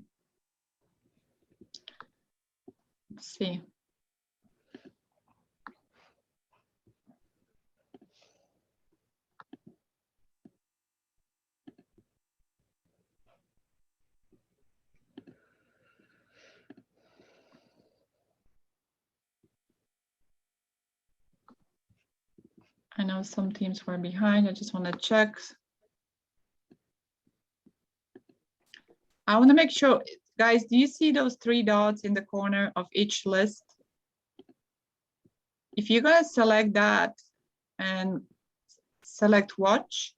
Let's see. I know some teams were behind. I just want to check. I want to make sure, guys, do you see those 3 dots in the corner of each list? If you guys select that and select watch,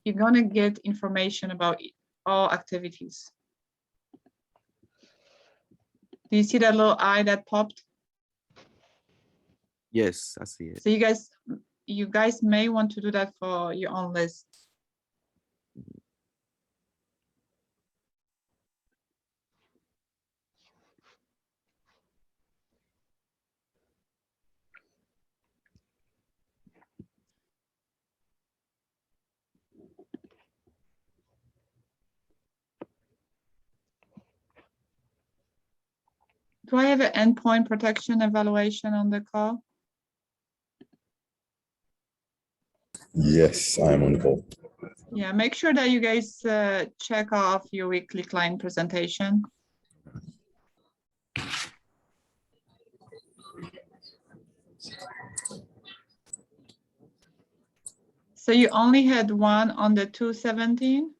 you're going to get information about all activities. Do you see that little eye that popped? Yes, I see it. So you guys may want to do that for your own list. Do I have an endpoint protection evaluation on the call? Yes, I am on the call. Yeah, make sure that you guys check off your weekly client presentation. So you only had one on the 217?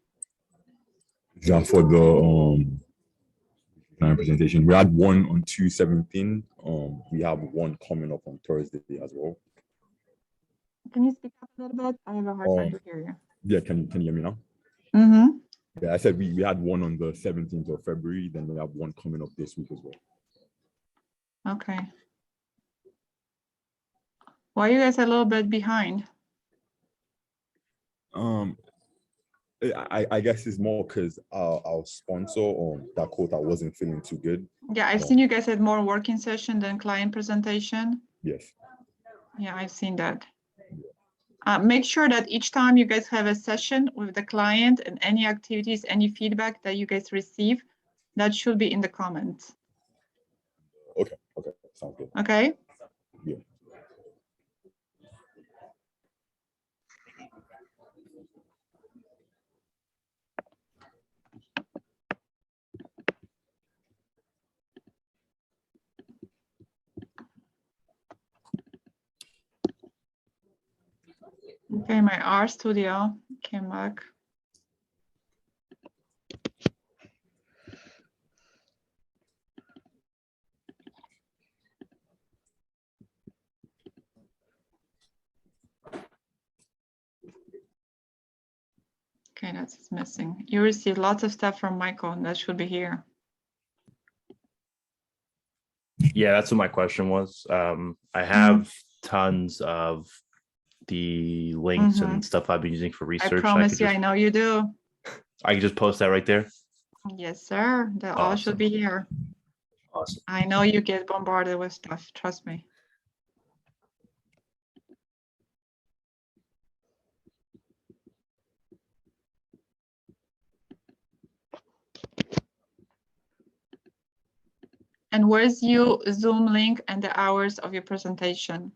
Yeah, for the client presentation, we had one on 217. We have one coming up on Thursday as well. Can you speak up a little bit? I have a hard time to hear you. Yeah, can you hear me now? Yeah, I said we had one on the 17th of February, then we have one coming up this week as well. Okay. Why are you guys a little bit behind? I guess it's more because our sponsor Dakota wasn't feeling too good. Yeah, I've seen you guys had more working session than client presentation. Yes. Yeah, I've seen that. Make sure that each time you guys have a session with the client and any activities, any feedback that you guys receive, that should be in the comments. Okay, sounds good. Okay. Okay, my R studio came back. Okay, that's missing. You received lots of stuff from Michael, and that should be here. Yeah, that's what my question was. I have tons of the links and stuff I've been using for research. I promise you, I know you do. I can just post that right there. Yes, sir. That all should be here. Awesome. I know you get bombarded with stuff. Trust me. And where's your Zoom link and the hours of your presentation?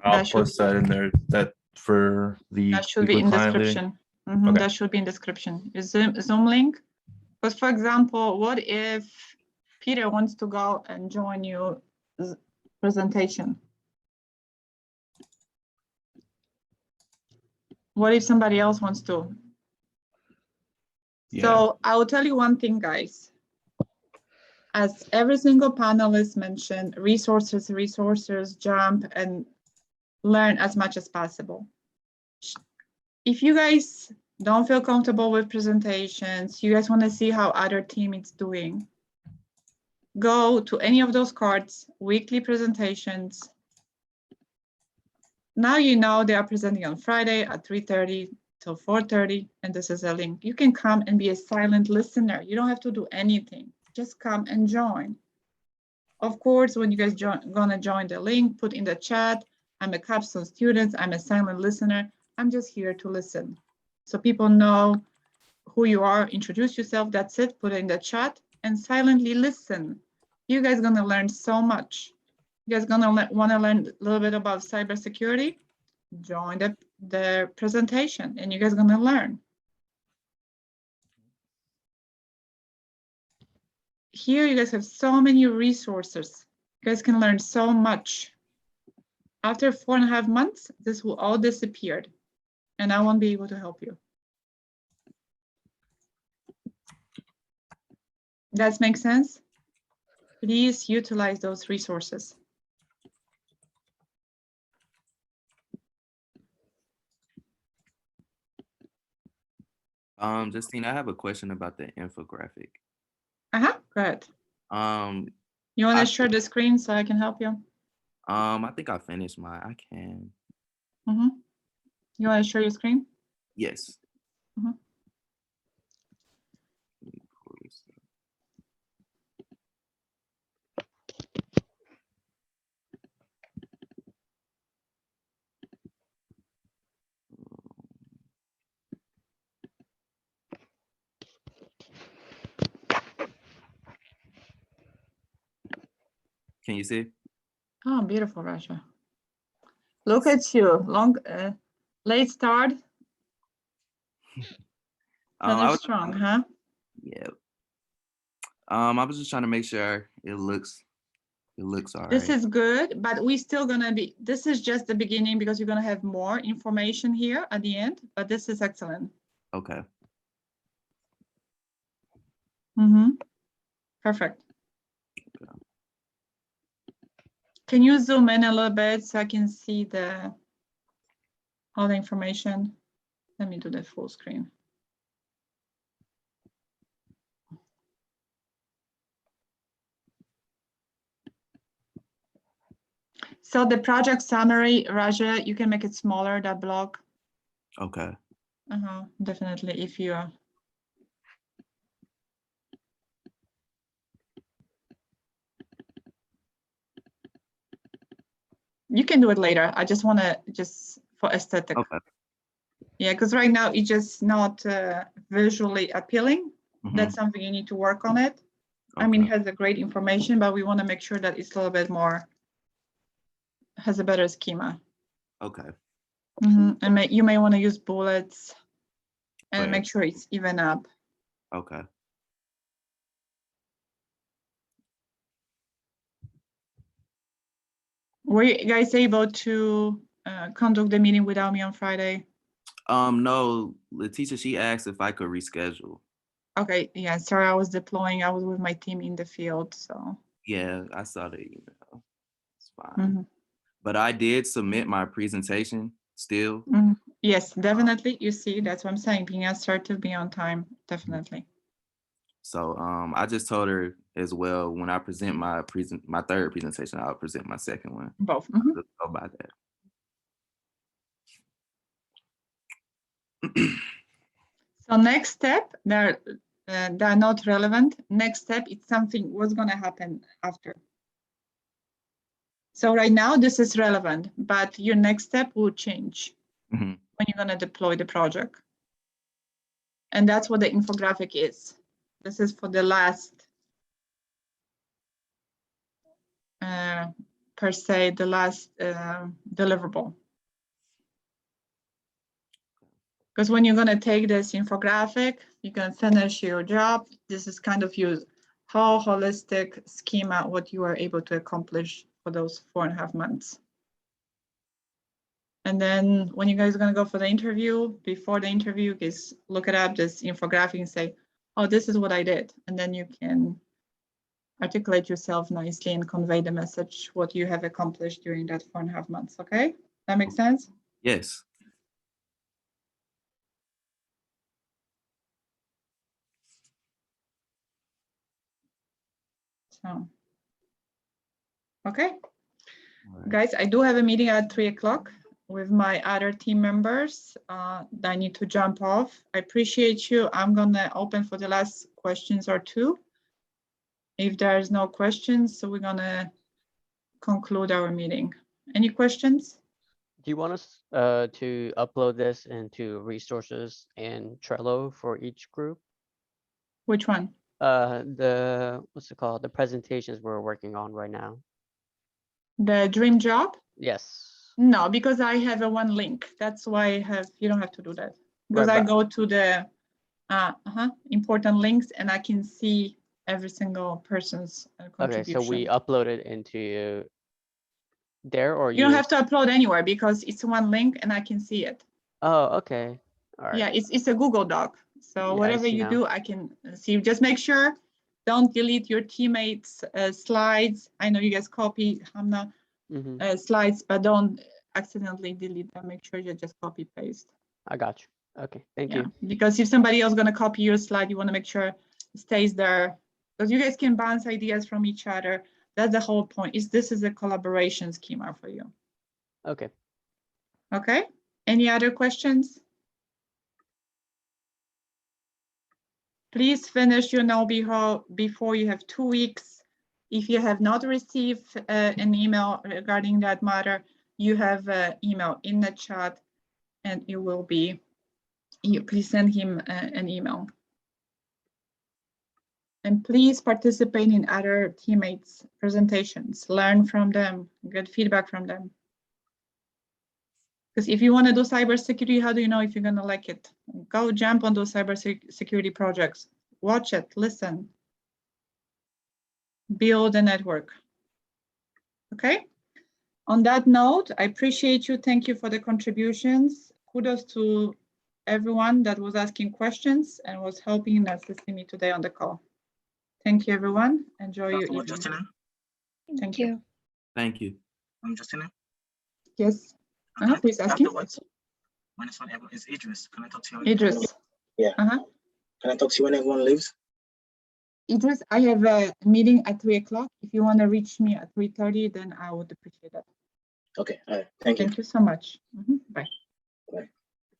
I'll post that in there. That for the that should be in description. Okay. That should be in description. Your Zoom link. Because for example, what if Peter wants to go and join your presentation? What if somebody else wants to? Yeah. So I will tell you one thing, guys. As every single panelist mentioned, resources, jump and learn as much as possible. If you guys don't feel comfortable with presentations, you guys want to see how other team is doing, go to any of those cards, weekly presentations. Now you know they are presenting on Friday at 3:30 till 4:30, and this is a link. You can come and be a silent listener. You don't have to do anything. Just come and join. Of course, when you guys gonna join the link, put in the chat, I'm a Capstone student, I'm a silent listener. I'm just here to listen. So people know who you are, introduce yourself, that's it, put it in the chat and silently listen. You guys gonna learn so much. You guys gonna wanna learn a little bit about cybersecurity? Join the presentation and you guys gonna learn. Here you guys have so many resources. You guys can learn so much. After 4.5 months, this will all disappear and I won't be able to help you. That makes sense? Please utilize those resources. Justine, I have a question about the infographic. Go ahead. Um, You want to share the screen so I can help you? I think I finished mine. I can. You want to share your screen? Yes. Can you see? Oh, beautiful, Rasha. Look at you, late start. I was strong, huh? Yeah. I was just trying to make sure it looks all right. This is good, but we still gonna be, this is just the beginning because you're gonna have more information here at the end, but this is excellent. Okay. Perfect. Can you zoom in a little bit so I can see all the information? Let me do the full screen. So the project summary, Raja, you can make it smaller, that block. Okay. Definitely, if you are. You can do it later. I just want to for aesthetic. Okay. Yeah, because right now it's just not visually appealing. That's something you need to work on it. I mean, it has a great information, but we want to make sure that it's a little bit more, has a better schema. Okay. And you may want to use bullets and Right. make sure it's even up. Okay. Were you guys able to conduct the meeting without me on Friday? No, Letitia, she asked if I could reschedule. Okay, yeah, sorry, I was deploying. I was with my team in the field, so. Yeah, I saw the email. It's fine. Mhm. But I did submit my presentation still. Yes, definitely. You see, that's what I'm saying. Being assertive, be on time, definitely. So I just told her as well, when I present my third presentation, I'll present my second one. Both. I'll just go by that. So next step, they're not relevant. Next step, it's something what's going to happen after. So right now, this is relevant, but your next step will change when you're going to deploy the project. And that's what the infographic is. This is for the last, per se, the last deliverable. Because when you're going to take this infographic, you can finish your job. This is kind of your whole holistic schema, what you are able to accomplish for those 4.5 months. And then when you guys are going to go for the interview, before the interview, just look it up, this infographic, and say, oh, this is what I did. And then you can articulate yourself nicely and convey the message, what you have accomplished during that 4.5 months. Okay, that makes sense? Yes. So, okay. Guys, I do have a meeting at 3 o'clock with my other team members that I need to jump off. I appreciate you. I'm gonna open for the last questions or two. If there's no questions, so we're gonna conclude our meeting. Any questions? Do you want us to upload this into resources and Trello for each group? Which one? What's it called? The presentations we're working on right now. The dream job? Yes. No, because I have a one link. That's why you don't have to do that. Because Right, I go to the important links and I can see every single person's contribution. Okay, so we upload it into there, or you don't have to upload anywhere because it's one link and I can see it. Oh, okay. All right. Yeah, it's a Google Doc. So Yeah, I whatever see you now. do, I can see. Just make sure don't delete your teammates' slides. I know you guys copy Hamna slides, but don't accidentally delete them. Make sure you just copy paste. I got you. Okay, thank you. Because if somebody else is gonna copy your slide, you want to make sure it stays there. Because you guys can bounce ideas from each other. That's the whole point. This is a collaboration schema for you. Okay. Okay. Any other questions? Please finish your know-how before you have 2 weeks. If you have not received an email regarding that matter, you have an email in the chat and it will be, please send him an email. And please participate in other teammates' presentations, learn from them, get feedback from them. Because if you want to do cybersecurity, how do you know if you're going to like it? Go jump on those cybersecurity projects. Watch it, listen. Build a network. Okay? On that note, I appreciate you. Thank you for the contributions. Kudos to everyone that was asking questions and was helping and assisting me today on the call. Thank you, everyone. Enjoy your evening. Justina? Thank you. Thank you. Justina? Yes. Please ask him. When it's Idris. Can I talk to you? Idris. Yeah. Can I talk to you when everyone leaves? Idris, I have a meeting at 3 o'clock. If you want to reach me at 3:30, then I would appreciate that. Okay. All right. Thank you. Thank you so much.